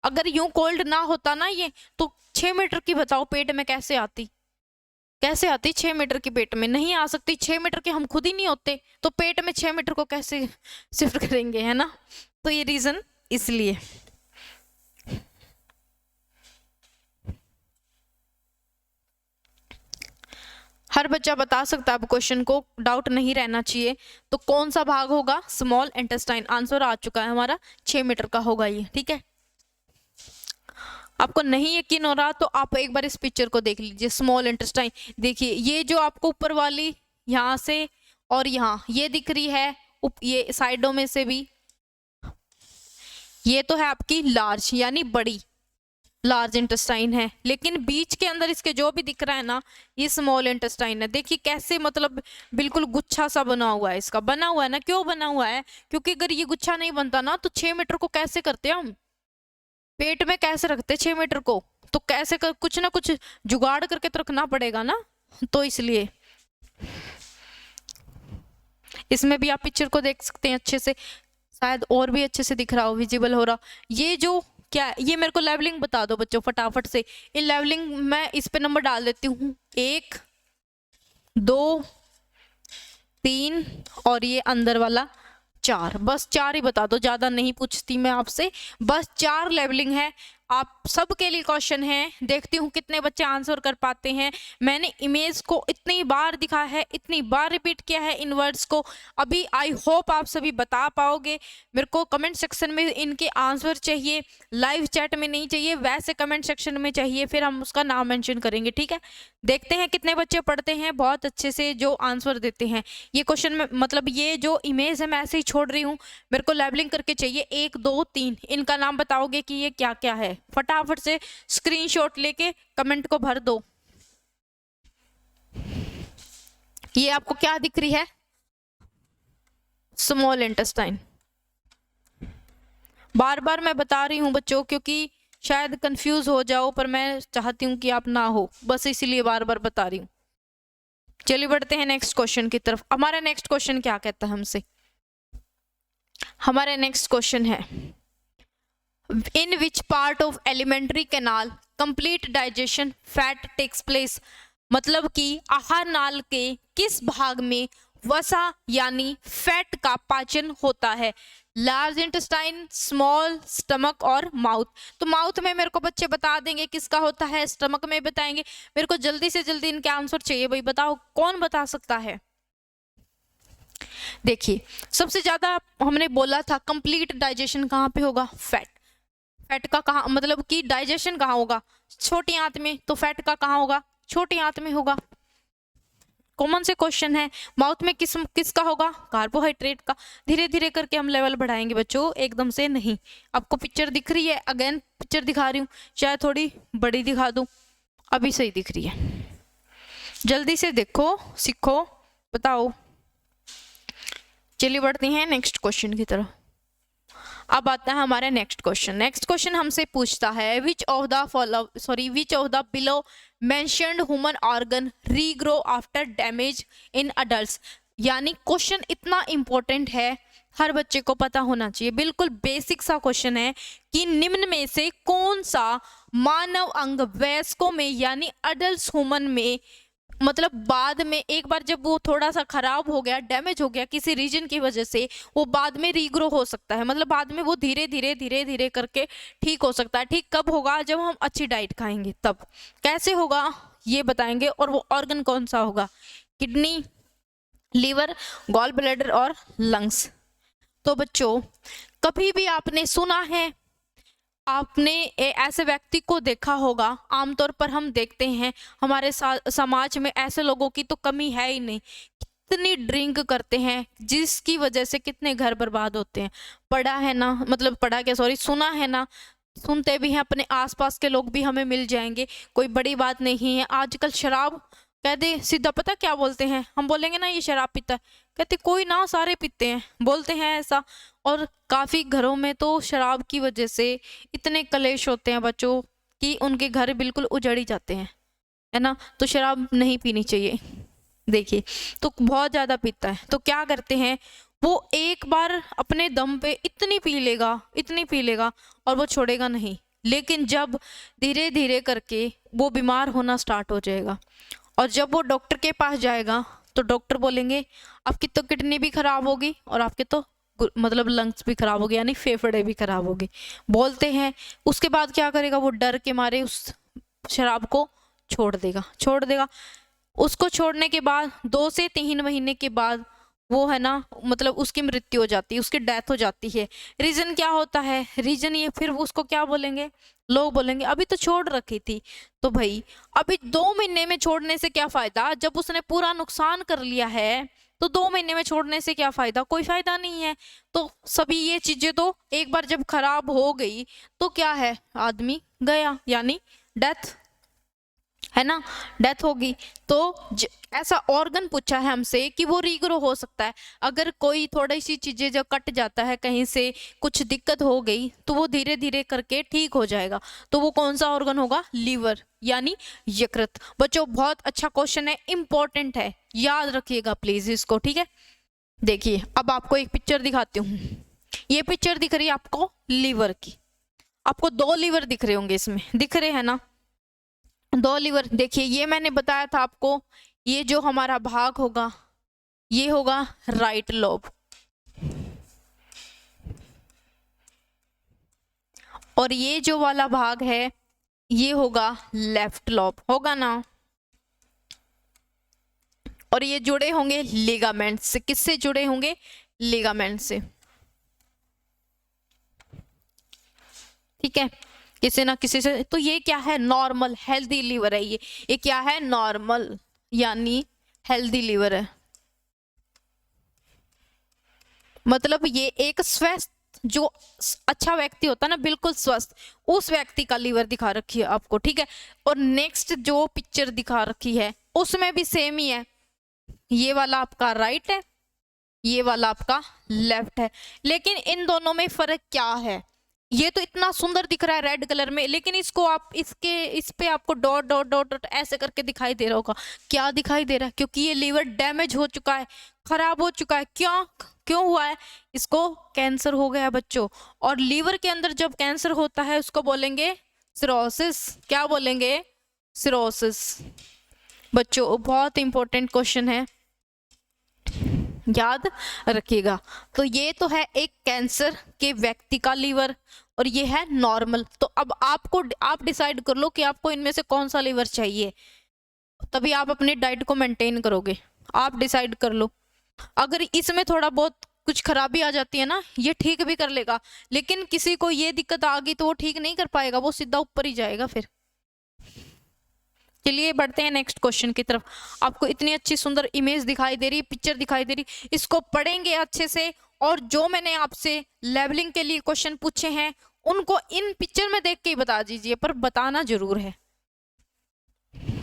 अगर यूं कोल्ड ना होता ना ये, तो 6 मीटर की बताओ पेट में कैसे आती 6 मीटर की पेट में नहीं आ सकती। 6 मीटर के हम खुद ही नहीं होते, तो पेट में 6 मीटर को कैसे शिफ्ट करेंगे, है ना। तो ये रीजन इसलिए। हर बच्चा बता सकता है अब क्वेश्चन को, डाउट नहीं रहना चाहिए। तो कौन सा भाग होगा, स्मॉल इंटेस्टाइन। आंसर आ चुका है हमारा, 6 मीटर का होगा ये। ठीक है, आपको नहीं यकीन हो रहा तो आप एक बार इस पिक्चर को देख लीजिए, स्मॉल इंटेस्टाइन। देखिए ये जो आपको ऊपर वाली यहाँ से और यहाँ ये दिख रही है, ये साइडों में से भी, ये तो है आपकी लार्ज यानी बड़ी, लार्ज इंटेस्टाइन है। लेकिन बीच के अंदर इसके जो भी दिख रहा है ना, ये स्मॉल इंटेस्टाइन है। देखिए कैसे, मतलब बिल्कुल गुच्छा सा बना हुआ है, इसका बना हुआ है ना। क्यों बना हुआ है, क्योंकि अगर ये गुच्छा नहीं बनता ना तो 6 मीटर को कैसे करते हम, पेट में कैसे रखते 6 मीटर को, तो कैसे कर, कुछ ना कुछ जुगाड़ करके तो रखना पड़ेगा ना। तो इसलिए इसमें भी आप पिक्चर को देख सकते हैं अच्छे से, शायद और भी अच्छे से दिख रहा हो, विजिबल हो रहा। ये जो क्या, ये मेरे को लेवलिंग बता दो बच्चों फटाफट से। इन लेवलिंग मैं इस पे नंबर डाल देती हूँ, 1 2 3 और ये अंदर वाला 4। बस 4 ही बता दो, ज्यादा नहीं पूछती मैं आपसे, बस 4 लेवलिंग है। आप सबके लिए क्वेश्चन है, देखती हूँ कितने बच्चे आंसर कर पाते हैं। मैंने इमेज को इतनी बार दिखा है, इतनी बार रिपीट किया है इन वर्ड्स को, अभी आई होप आप सभी बता पाओगे। मेरे को कमेंट सेक्शन में इनके आंसर चाहिए, लाइव चैट में नहीं चाहिए, वैसे कमेंट सेक्शन में चाहिए, फिर हम उसका नाम मेंशन करेंगे। ठीक है, देखते हैं कितने बच्चे पढ़ते हैं बहुत अच्छे से जो आंसर देते हैं। ये क्वेश्चन में मतलब ये जो इमेज है मैं ऐसे ही छोड़ रही हूँ, मेरे को लेबलिंग करके चाहिए 1 2 3। इनका नाम बताओगे कि ये क्या क्या है, फटाफट से स्क्रीनशॉट लेके कमेंट को भर दो। ये आपको क्या दिख रही है, स्मॉल इंटेस्टाइन। बार बार मैं बता रही हूँ बच्चों, क्योंकि शायद कंफ्यूज हो जाओ, पर मैं चाहती हूँ कि आप ना हो, बस इसीलिए बार बार बता रही हूँ। चलिए बढ़ते हैं नेक्स्ट क्वेश्चन की तरफ। हमारा नेक्स्ट क्वेश्चन क्या कहता है हमसे, हमारा नेक्स्ट क्वेश्चन है in which part of alimentary canal complete digestion fat takes place. मतलब कि आहार नाल के किस भाग में वसा यानी फैट का पाचन होता है। लार्ज इंटेस्टाइन, स्मॉल स्टमक और माउथ। तो माउथ में मेरे को बच्चे बता देंगे किसका होता है, स्टमक में बताएंगे। मेरे को जल्दी से जल्दी इनके आंसर चाहिए भाई, बताओ कौन बता सकता है। देखिए सबसे ज्यादा हमने बोला था कंप्लीट डाइजेशन कहाँ पे होगा, फैट। फैट का कहाँ मतलब कि डाइजेशन कहाँ होगा, छोटी आंत में। तो फैट का कहाँ होगा, छोटी आंत में होगा। कॉमन से क्वेश्चन है। माउथ में किसका होगा, कार्बोहाइड्रेट का। धीरे धीरे करके हम लेवल बढ़ाएंगे बच्चों, एकदम से नहीं। आपको पिक्चर दिख रही है, अगेन पिक्चर दिखा रही हूँ, शायद थोड़ी बड़ी दिखा दूं, अभी सही दिख रही है। जल्दी से देखो, सीखो, बताओ। चलिए बढ़ते हैं नेक्स्ट क्वेश्चन की तरफ। अब आता है हमारा नेक्स्ट क्वेश्चन। नेक्स्ट क्वेश्चन हमसे पूछता है which of the below mentioned human organ regrow after damage in adults. यानी क्वेश्चन इतना इंपॉर्टेंट है, हर बच्चे को पता होना चाहिए। बिल्कुल बेसिक सा क्वेश्चन है कि निम्न में से कौन सा मानव अंग वयस्कों में यानी अडल्ट ह्यूमन में, मतलब बाद में एक बार जब वो थोड़ा सा खराब हो गया, डैमेज हो गया किसी रीजन की वजह से, वो बाद में रीग्रो हो सकता है। मतलब बाद में वो धीरे धीरे करके ठीक हो सकता है। ठीक कब होगा, जब हम अच्छी डाइट खाएंगे तब। कैसे होगा ये बताएंगे। और वो ऑर्गन कौन सा होगा, किडनी, लीवर, गॉल ब्लैडर और लंग्स। तो बच्चों कभी भी आपने सुना है, आपने ऐसे व्यक्ति को देखा होगा, आमतौर पर हम देखते हैं हमारे समाज में ऐसे लोगों की तो कमी है ही नहीं। कितनी ड्रिंक करते हैं जिसकी वजह से कितने घर बर्बाद होते हैं। पढ़ा है ना, मतलब पढ़ा क्या, सॉरी, सुना है ना, सुनते भी हैं, अपने आसपास के लोग भी हमें मिल जाएंगे, कोई बड़ी बात नहीं है। आजकल शराब कह दे सीधा, पता क्या बोलते हैं, हम बोलेंगे ना ये शराब पीता है, कहते कोई ना, सारे पीते हैं, बोलते हैं ऐसा। और काफी घरों में तो शराब की वजह से इतने कलेश होते हैं बच्चों कि उनके घर बिल्कुल उजड़ ही जाते हैं, है ना। तो शराब नहीं पीनी चाहिए। देखिए तो बहुत ज्यादा पीता है, तो क्या करते हैं वो, एक बार अपने दम पे इतनी पी लेगा और वो छोड़ेगा नहीं। लेकिन जब धीरे धीरे करके वो बीमार होना स्टार्ट हो जाएगा, और जब वो डॉक्टर के पास जाएगा तो डॉक्टर बोलेंगे आपकी तो किडनी भी खराब होगी और आपके तो मतलब लंग्स भी खराब हो गए, यानी फेफड़े भी खराब हो गए, बोलते हैं। उसके बाद क्या करेगा, वो डर के मारे उस शराब को छोड़ देगा। उसको छोड़ने के बाद 2 से 3 महीने के बाद वो, है ना, मतलब उसकी मृत्यु हो जाती है, उसकी डेथ हो जाती है। रीजन क्या होता है, रीजन ये, फिर उसको क्या बोलेंगे, लोग बोलेंगे अभी तो छोड़ रखी थी। तो भाई अभी 2 महीने में छोड़ने से क्या फायदा, जब उसने पूरा नुकसान कर लिया है तो 2 महीने में छोड़ने से क्या फायदा, कोई फायदा नहीं है। तो सभी ये चीजें तो एक बार जब खराब हो गई तो क्या है, आदमी गया, यानी डेथ, है ना, डेथ होगी। तो ऐसा ऑर्गन पूछा है हमसे कि वो रीग्रो हो सकता है। अगर कोई थोड़ी सी चीजें जो कट जाता है, कहीं से कुछ दिक्कत हो गई, तो वो धीरे धीरे करके ठीक हो जाएगा। तो वो कौन सा ऑर्गन होगा, लीवर यानी यकृत। बच्चों बहुत अच्छा क्वेश्चन है, इंपॉर्टेंट है, याद रखिएगा प्लीज इसको, ठीक है। देखिए अब आपको एक पिक्चर दिखाती हूँ। ये पिक्चर दिख रही है आपको लीवर की, आपको 2 लीवर दिख रहे होंगे, इसमें दिख रहे हैं ना 2 लीवर। देखिए ये मैंने बताया था आपको, ये जो हमारा भाग होगा ये होगा राइट लोब, और ये जो वाला भाग है ये होगा लेफ्ट लोब, होगा ना। और ये जुड़े होंगे लिगामेंट से। किससे जुड़े होंगे, लिगामेंट से, ठीक है, किसी ना किसी से। तो ये क्या है, नॉर्मल हेल्दी लीवर है। ये क्या है, नॉर्मल यानी हेल्दी लीवर है। मतलब ये एक स्वस्थ, जो अच्छा व्यक्ति होता है ना, बिल्कुल स्वस्थ, उस व्यक्ति का लीवर दिखा रखी है आपको, ठीक है। और नेक्स्ट जो पिक्चर दिखा रखी है उसमें भी सेम ही है, ये वाला आपका राइट है, ये वाला आपका लेफ्ट है। लेकिन इन दोनों में फर्क क्या है, ये तो इतना सुंदर दिख रहा है रेड कलर में, लेकिन इसको आप इस पे आपको डॉट डॉट डॉट डॉट ऐसे करके दिखाई दे रहा होगा। क्या दिखाई दे रहा है, क्योंकि ये लीवर डैमेज हो चुका है, खराब हो चुका है। क्यों हुआ है, इसको कैंसर हो गया बच्चों। और लीवर के अंदर जब कैंसर होता है उसको बोलेंगे सिरोसिस। क्या बोलेंगे, सिरोसिस। बच्चों बहुत इंपॉर्टेंट क्वेश्चन है। याद रखिएगा। तो ये तो है एक कैंसर के व्यक्ति का लीवर और ये है नॉर्मल। तो अब आप डिसाइड कर लो कि आपको इनमें से कौन सा लीवर चाहिए, तभी आप अपनी डाइट को मेंटेन करोगे। आप डिसाइड कर लो। अगर इसमें थोड़ा बहुत कुछ खराबी आ जाती है ना, ये ठीक भी कर लेगा, लेकिन किसी को ये दिक्कत आ गई तो वो ठीक नहीं कर पाएगा, वो सीधा ऊपर ही जाएगा फिर। चलिए बढ़ते हैं नेक्स्ट क्वेश्चन की तरफ। आपको इतनी अच्छी सुंदर इमेज दिखाई दे रही, पिक्चर दिखाई दे रही, इसको पढ़ेंगे अच्छे से, और जो मैंने आपसे लेवलिंग के लिए क्वेश्चन पूछे हैं उनको इन पिक्चर में देख के ही बता दीजिए, पर बताना जरूर है।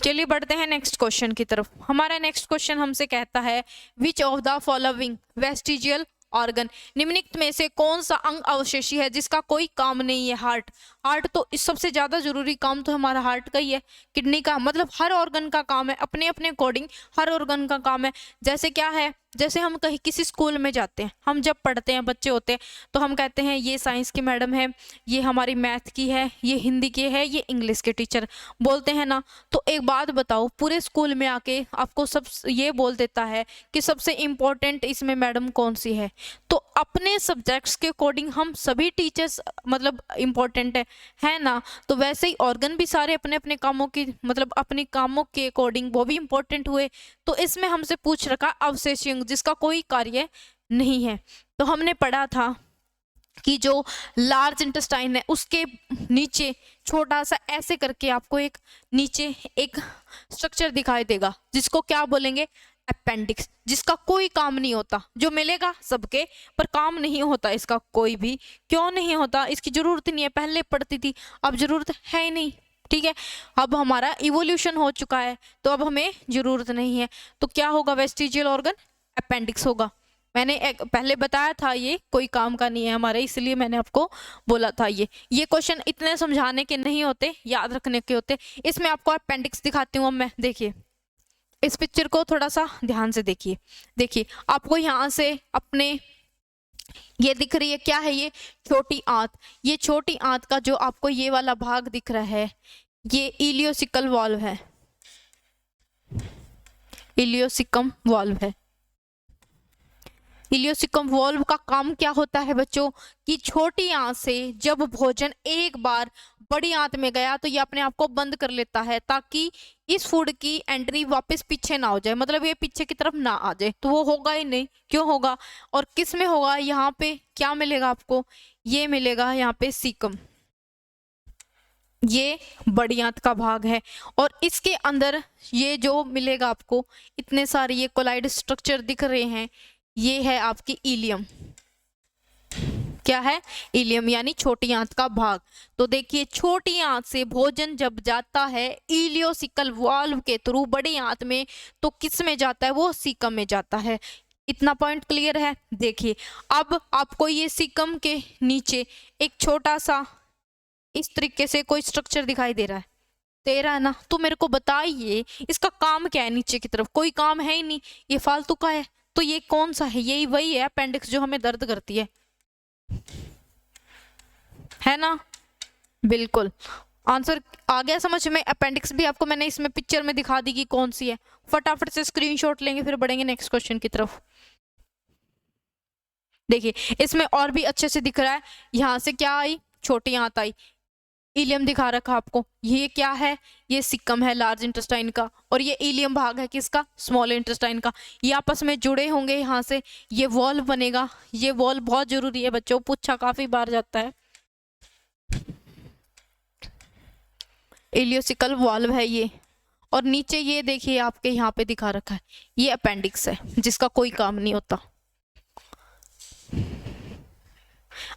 चलिए बढ़ते हैं नेक्स्ट क्वेश्चन की तरफ। हमारा नेक्स्ट क्वेश्चन हमसे कहता है which of the following vestigial organ, निम्नलिखित में से कौन सा अंग अवशेषी है जिसका कोई काम नहीं है। हार्ट। हार्ट तो इस सबसे ज्यादा जरूरी काम तो हमारा हार्ट का ही है, किडनी का, मतलब हर ऑर्गन का काम है, अपने अपने अकॉर्डिंग हर ऑर्गन का काम है। जैसे क्या है, जैसे हम कहीं किसी स्कूल में जाते हैं, हम जब पढ़ते हैं, बच्चे होते हैं, तो हम कहते हैं ये साइंस की मैडम है, ये हमारी मैथ की है, ये हिंदी की है, ये इंग्लिश के टीचर, बोलते हैं ना। तो एक बात बताओ, पूरे स्कूल में आके आपको सब ये बोल देता है कि सबसे इम्पोर्टेंट इसमें मैडम कौन सी है। तो अपने सब्जेक्ट्स के अकॉर्डिंग हम सभी टीचर्स मतलब इम्पोर्टेंट है ना। तो वैसे ही ऑर्गन भी सारे अपने अपने कामों की मतलब अपने कामों के अकॉर्डिंग वो भी इम्पोर्टेंट हुए। तो इसमें हमसे पूछ रखा अवशेषी अंग जिसका कोई कार्य नहीं है। तो हमने पढ़ा था कि जो लार्ज इंटेस्टाइन है उसके नीचे छोटा सा ऐसे करके आपको एक नीचे एक स्ट्रक्चर दिखाई देगा जिसको क्या बोलेंगे, अपेंडिक्स, जिसका कोई काम नहीं होता, जो मिलेगा सबके पर काम नहीं होता इसका कोई भी। क्यों नहीं होता, इसकी जरूरत नहीं है, पहले पढ़ती थी, अब जरूरत है ही नहीं। ठीक है, अब हमारा इवोल्यूशन हो चुका है तो अब हमें जरूरत नहीं है। तो क्या होगा, वेस्टिजियल ऑर्गन अपेंडिक्स होगा। मैंने पहले बताया था ये कोई काम का नहीं है हमारे, इसलिए मैंने आपको बोला था ये क्वेश्चन इतने समझाने के नहीं होते, याद रखने के होते। इसमें आपको अपेंडिक्स दिखाती हूँ मैं। देखिए इस पिक्चर को थोड़ा सा ध्यान से देखिए। देखिए आपको यहाँ से अपने ये दिख रही है, क्या है ये, छोटी आंत। ये छोटी आंत का जो आपको ये वाला भाग दिख रहा है ये इलियोसिकल वाल्व है, इलियोसिकम वाल्व है। इलियोसिकम वाल्व का काम क्या होता है बच्चों, कि छोटी आंत से जब भोजन एक बार बड़ी आंत में गया तो ये अपने आप को बंद कर लेता है ताकि इस फूड की एंट्री वापस पीछे ना हो जाए, मतलब ये पीछे की तरफ ना आ जाए। तो वो होगा ही नहीं, क्यों होगा, और किस में होगा, यहाँ पे क्या मिलेगा आपको, ये मिलेगा यहाँ पे सीकम, ये बड़ी आंत का भाग है। और इसके अंदर ये जो मिलेगा आपको इतने सारे ये कोलाइड स्ट्रक्चर दिख रहे हैं, ये है आपकी इलियम। क्या है, इलियम, यानी छोटी आंत का भाग। तो देखिए छोटी आंत से भोजन जब जाता है इलियोसिकल वाल्व के थ्रू बड़ी आंत में, तो किस में जाता है, वो सीकम में जाता है। इतना पॉइंट क्लियर है। देखिए अब आपको ये सीकम के नीचे एक छोटा सा इस तरीके से कोई स्ट्रक्चर दिखाई दे रहा है, तेरा है ना। तो मेरे को बताइए इसका काम क्या है, नीचे की तरफ कोई काम है ही नहीं, ये फालतू का है। तो ये कौन सा है, यही वही है अपेंडिक्स जो हमें दर्द करती है ना। बिल्कुल आंसर आ गया समझ में। अपेंडिक्स भी आपको मैंने इसमें पिक्चर में दिखा दी कि कौन सी है। फटाफट से स्क्रीनशॉट लेंगे फिर बढ़ेंगे नेक्स्ट क्वेश्चन की तरफ। देखिए इसमें और भी अच्छे से दिख रहा है, यहाँ से क्या आई, छोटी आंत आई, इलियम दिखा रखा आपको, ये क्या है, ये सिक्कम है लार्ज इंटेस्टाइन का, और ये इलियम भाग है किसका, स्मॉल इंटेस्टाइन का। ये आपस में जुड़े होंगे, यहाँ से ये वॉल्व बनेगा। ये वॉल्व बहुत जरूरी है बच्चों, पूछा काफी बार जाता है। इलियोसिकल वॉल्व है ये, और नीचे ये देखिए आपके यहाँ पे दिखा रखा है, ये अपेंडिक्स है जिसका कोई काम नहीं होता।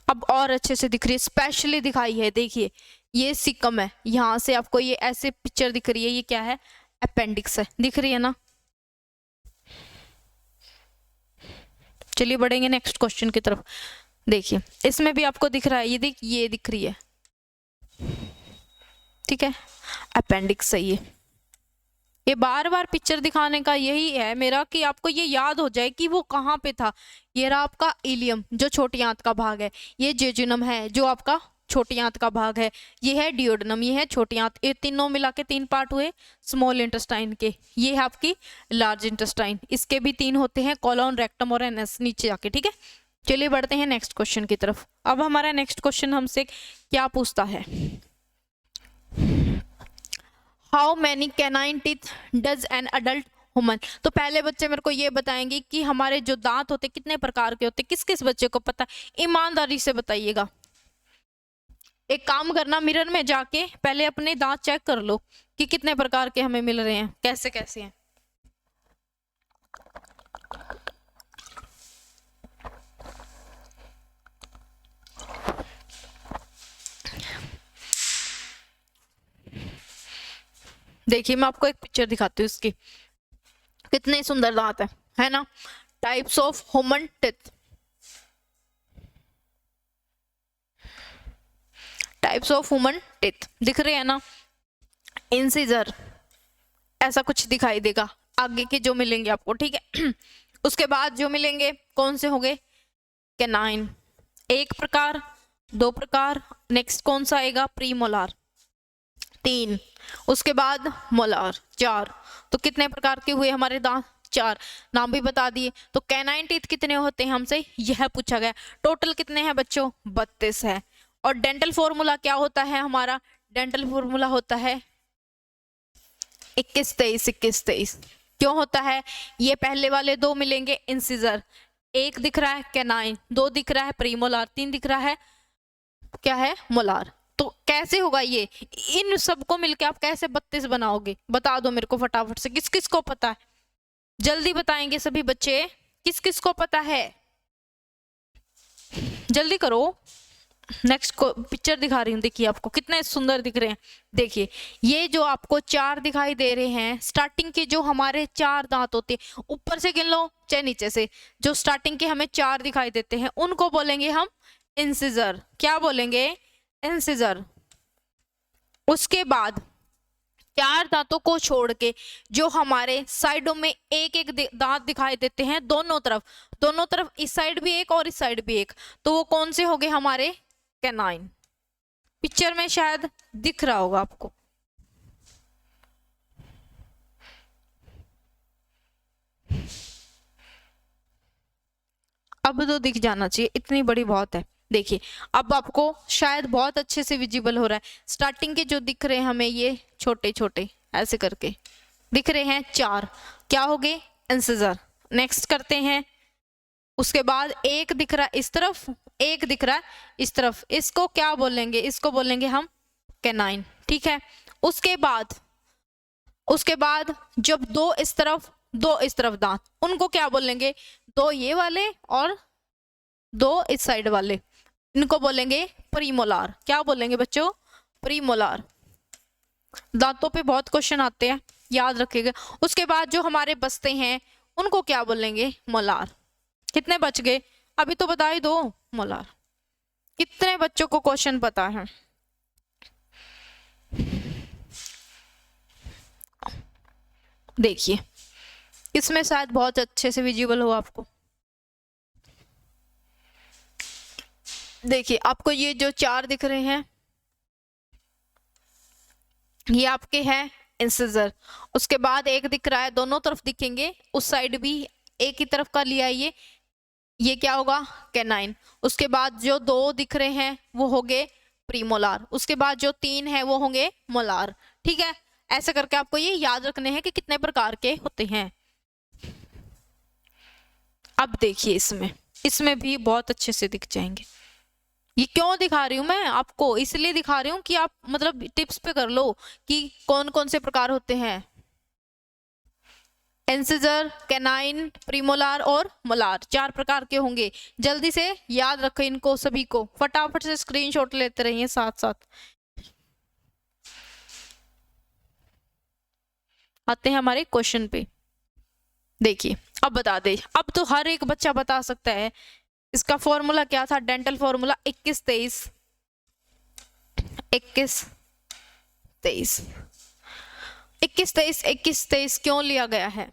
अब और अच्छे से दिख रही है, स्पेशली दिखाई है। देखिए ये सिक्कम है, यहाँ से आपको ये ऐसे पिक्चर दिख रही है, ये क्या है, अपेंडिक्स है, दिख रही है ना। चलिए बढ़ेंगे नेक्स्ट क्वेश्चन की तरफ। देखिए इसमें भी आपको दिख रहा है, ये दिख रही है, ठीक है, अपेंडिक्स सही है। ये बार बार पिक्चर दिखाने का यही है मेरा कि आपको ये याद हो जाए कि वो कहाँ पे था। ये रहा आपका इलियम जो छोटी आंत का भाग है, ये जेजुनम है जो आपका छोटी आंत का भाग है, ये है डियोडनम, ये है छोटी आंत, ये तीनों मिला के 3 पार्ट हुए स्मॉल इंटेस्टाइन के। ये है आपकी लार्ज इंटेस्टाइन, इसके भी 3 होते हैं, कॉलन, रेक्टम और एनस नीचे जाके। ठीक है, चलिए बढ़ते हैं नेक्स्ट क्वेश्चन की तरफ। अब हमारा नेक्स्ट क्वेश्चन हमसे क्या पूछता है, how many canine teeth does an adult human. तो पहले बच्चे मेरे को ये बताएंगे कि हमारे जो दांत होते कितने प्रकार के होते, किस किस बच्चे को पता, ईमानदारी से बताइएगा। एक काम करना, मिरर में जाके पहले अपने दांत चेक कर लो कि कितने प्रकार के हमें मिल रहे हैं, कैसे कैसे हैं। देखिए मैं आपको एक पिक्चर दिखाती हूँ इसकी, कितने सुंदर दांत है ना। Types of human teeth, types of human teeth दिख रहे हैं ना। इंसिजर ऐसा कुछ दिखाई देगा आगे के जो मिलेंगे आपको, ठीक है। उसके बाद जो मिलेंगे कौन से होंगे, कैनाइन 1 प्रकार, 2 प्रकार, नेक्स्ट कौन सा आएगा, प्रीमोलार 3, उसके बाद मोलार 4। तो कितने प्रकार के हुए हमारे दांत, 4, नाम भी बता दिए। तो कैनाइन टीथ कितने होते हैं हमसे यह पूछा गया। टोटल कितने हैं बच्चों, 32 है। और डेंटल फॉर्मूला क्या होता है हमारा, डेंटल फॉर्मूला होता है 21 23 21 23। क्यों होता है, ये पहले वाले 2 मिलेंगे इंसिजर, 1 दिख रहा है कैनाइन, 2 दिख रहा है प्रीमोलार, 3 दिख रहा है क्या है, मोलार। तो कैसे होगा ये, इन सबको मिलके आप कैसे 32 बनाओगे, बता दो मेरे को फटाफट से, किस किस को पता है, जल्दी बताएंगे सभी बच्चे, किस किस को पता है, जल्दी करो। नेक्स्ट को पिक्चर दिखा रही हूँ, देखिए आपको कितने सुंदर दिख रहे हैं। देखिए ये जो आपको 4 दिखाई दे रहे हैं, स्टार्टिंग के जो हमारे 4 दांत होते हैं, ऊपर से गिन लो चाहे नीचे से, जो स्टार्टिंग के हमें 4 दिखाई देते हैं उनको बोलेंगे हम इंसिजर। क्या बोलेंगे, इंसिजर। उसके बाद 4 दांतों को छोड़ के जो हमारे साइडों में एक एक दांत दिखाई देते हैं दोनों तरफ, इस साइड भी एक और इस साइड भी एक, तो वो कौन से हो गए हमारे, कैनाइन। पिक्चर में शायद दिख रहा होगा आपको, अब तो दिख जाना चाहिए, इतनी बड़ी बहुत है। देखिए अब आपको शायद बहुत अच्छे से विजिबल हो रहा है। स्टार्टिंग के जो दिख रहे हैं हमें ये छोटे छोटे ऐसे करके दिख रहे हैं 4, क्या हो गए, इंसिजर। नेक्स्ट करते हैं, उसके बाद एक दिख रहा है इस तरफ, एक दिख रहा है इस तरफ, इसको क्या बोलेंगे, इसको बोलेंगे हम कैनाइन, ठीक है। उसके बाद जब 2 इस तरफ 2 इस तरफ दांत, उनको क्या बोलेंगे, 2 ये वाले और 2 इस साइड वाले, इनको बोलेंगे प्रीमोलार। क्या बोलेंगे बच्चों, प्रीमोलार। दांतों पे बहुत क्वेश्चन आते हैं, याद रखिएगा। उसके बाद जो हमारे बचते हैं उनको क्या बोलेंगे, मोलार। कितने बच गए, अभी तो बता ही दो, मोलार। कितने बच्चों को क्वेश्चन पता है, देखिए इसमें शायद बहुत अच्छे से विजिबल हो आपको। देखिए आपको ये जो 4 दिख रहे हैं ये आपके हैं इंसिजर। उसके बाद एक दिख रहा है, दोनों तरफ दिखेंगे, उस साइड भी एक ही तरफ का लिया ये क्या होगा, कैनाइन। उसके बाद जो 2 दिख रहे हैं वो होंगे प्रीमोलार, उसके बाद जो 3 है वो होंगे मोलार, ठीक है। ऐसे करके आपको ये याद रखने हैं कि कितने प्रकार के होते हैं। अब देखिए इसमें भी बहुत अच्छे से दिख जाएंगे। ये क्यों दिखा रही हूं मैं आपको, इसलिए दिखा रही हूँ कि आप मतलब टिप्स पे कर लो कि कौन कौन से प्रकार होते हैं, इंसिजर, कैनाइन, प्रीमोलार और मोलार, 4 प्रकार के होंगे। जल्दी से याद रखें इनको सभी को, फटाफट से स्क्रीनशॉट लेते रहिए साथ साथ। आते हैं हमारे क्वेश्चन पे। देखिए अब बता दे, अब तो हर एक बच्चा बता सकता है। इसका फॉर्मूला क्या था, डेंटल फॉर्मूला 21 23 21 23 21 23 21 23 क्यों लिया गया है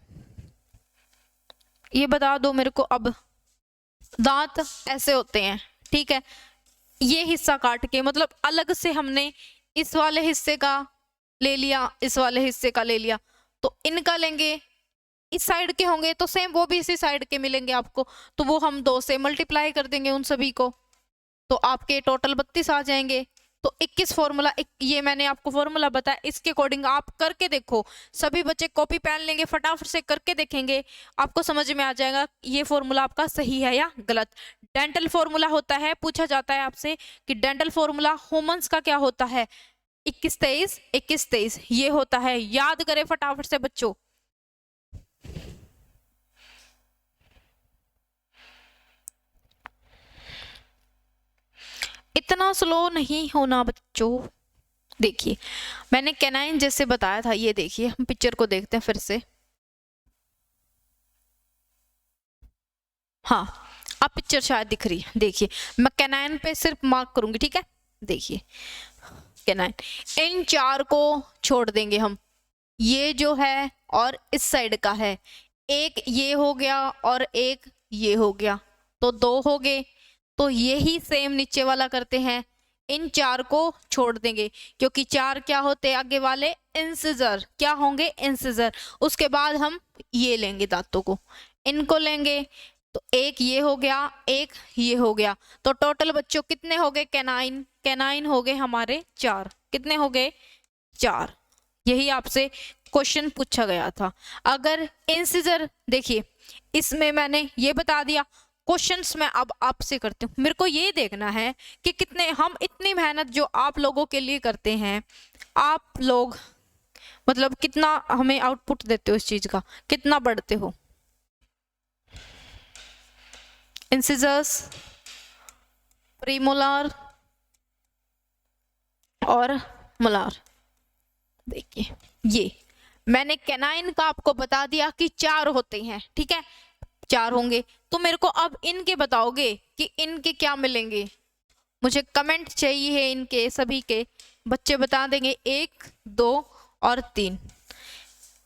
ये बता दो मेरे को। अब दांत ऐसे होते हैं, ठीक है, ये हिस्सा काट के, मतलब अलग से हमने इस वाले हिस्से का ले लिया, इस वाले हिस्से का ले लिया, तो इनका लेंगे, इस साइड के होंगे तो सेम वो भी इसी साइड के मिलेंगे आपको, तो वो हम 2 से मल्टीप्लाई कर देंगे उन सभी को, तो आपके टोटल 32 आ जाएंगे। तो 21 फॉर्मूला, ये मैंने आपको फॉर्मूला बताया, इसके अकॉर्डिंग आप करके देखो। सभी बच्चे कॉपी पेन लेंगे, फटाफट से करके देखेंगे, आपको समझ में आ जाएगा ये फॉर्मूला आपका सही है या गलत। डेंटल फॉर्मूला होता है, पूछा जाता है आपसे कि डेंटल फॉर्मूला ह्यूमंस का क्या होता है, 21-23 21-23 ये होता है, याद करें फटाफट से बच्चों। इतना स्लो नहीं होना बच्चों। देखिए मैंने कैनाइन जैसे बताया था, ये देखिए हम पिक्चर को देखते हैं फिर से। हाँ अब पिक्चर शायद दिख रही है, देखिए मैं कैनाइन पे सिर्फ मार्क करूंगी, ठीक है। देखिए कैनाइन, इन 4 को छोड़ देंगे हम, ये जो है और इस साइड का है, एक ये हो गया और एक ये हो गया, तो 2 हो गए। तो यही सेम नीचे वाला करते हैं, इन 4 को छोड़ देंगे, क्योंकि 4 क्या होते हैं आगे वाले, इंसिजर, क्या होंगे इंसिजर। उसके बाद हम ये लेंगे दांतों को, इनको लेंगे, तो एक ये हो गया, एक ये हो गया, तो टोटल बच्चों कितने हो गए, कैनाइन, कैनाइन हो गए हमारे 4, कितने हो गए 4। यही आपसे क्वेश्चन पूछा गया था। अगर इंसिजर, देखिए इसमें मैंने ये बता दिया, क्वेश्चंस मैं अब आपसे करती हूँ, मेरे को ये देखना है कि कितने, हम इतनी मेहनत जो आप लोगों के लिए करते हैं, आप लोग मतलब कितना हमें आउटपुट देते हो इस चीज का, कितना बढ़ते हो। इंसिजर्स, प्रीमोलार और मोलार, देखिए ये मैंने कैनाइन का आपको बता दिया कि 4 होते हैं, ठीक है 4 होंगे। तो मेरे को अब इनके बताओगे कि इनके क्या मिलेंगे, मुझे कमेंट चाहिए है इनके सभी के, बच्चे बता देंगे 1 2 और 3।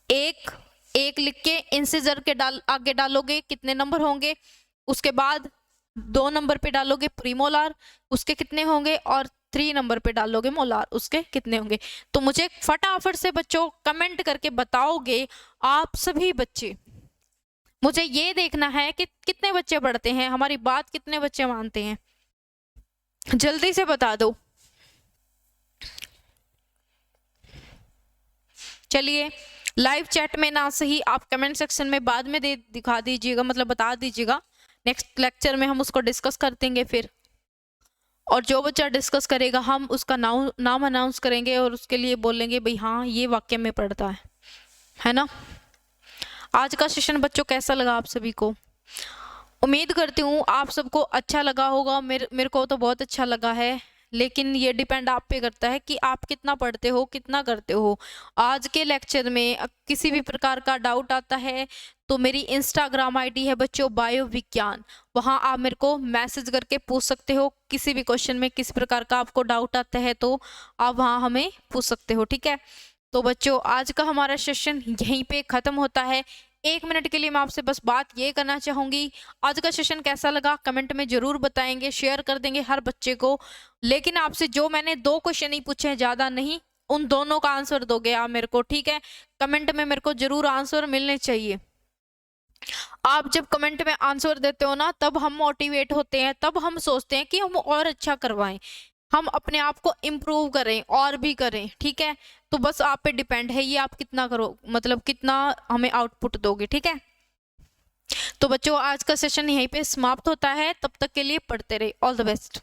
एक एक लिख के इंसिजर के आगे डालोगे, कितने नंबर होंगे, उसके बाद 2 नंबर पे डालोगे प्रीमोलार, उसके कितने होंगे, और 3 नंबर पे डालोगे मोलार, उसके कितने होंगे। तो मुझे फटाफट से बच्चों कमेंट करके बताओगे आप सभी बच्चे, मुझे ये देखना है कि कितने बच्चे पढ़ते हैं, हमारी बात कितने बच्चे मानते हैं, जल्दी से बता दो। चलिए लाइव चैट में ना सही, आप कमेंट सेक्शन में बाद में दिखा दीजिएगा, मतलब बता दीजिएगा, नेक्स्ट लेक्चर में हम उसको डिस्कस कर देंगे फिर। और जो बच्चा डिस्कस करेगा हम उसका नाम अनाउंस करेंगे और उसके लिए बोलेंगे भाई हाँ ये वाक्य में पढ़ता है ना। आज का सेशन बच्चों कैसा लगा आप सभी को, उम्मीद करती हूँ आप सबको अच्छा लगा होगा। मेरे को तो बहुत अच्छा लगा है, लेकिन ये डिपेंड आप पे करता है कि आप कितना पढ़ते हो, कितना करते हो। आज के लेक्चर में किसी भी प्रकार का डाउट आता है तो मेरी इंस्टाग्राम आईडी है बच्चों बायो विज्ञान, वहाँ आप मेरे को मैसेज करके पूछ सकते हो, किसी भी क्वेश्चन में किसी प्रकार का आपको डाउट आता है तो आप वहाँ हमें पूछ सकते हो, ठीक है। तो बच्चों आज का हमारा सेशन यहीं पे ख़त्म होता है। 1 मिनट के लिए मैं आपसे बस बात ये करना चाहूँगी, आज का सेशन कैसा लगा कमेंट में ज़रूर बताएंगे, शेयर कर देंगे हर बच्चे को। लेकिन आपसे जो मैंने 2 क्वेश्चन ही पूछे हैं, ज़्यादा नहीं, उन दोनों का आंसर दोगे आप मेरे को, ठीक है। कमेंट में मेरे को ज़रूर आंसर मिलने चाहिए। आप जब कमेंट में आंसर देते हो ना तब हम मोटिवेट होते हैं, तब हम सोचते हैं कि हम और अच्छा करवाएं, हम अपने आप को इम्प्रूव करें और भी करें, ठीक है। तो बस आप पे डिपेंड है ये आप कितना करो, मतलब कितना हमें आउटपुट दोगे, ठीक है। तो बच्चों आज का सेशन यहीं पे समाप्त होता है, तब तक के लिए पढ़ते रहे, ऑल द बेस्ट।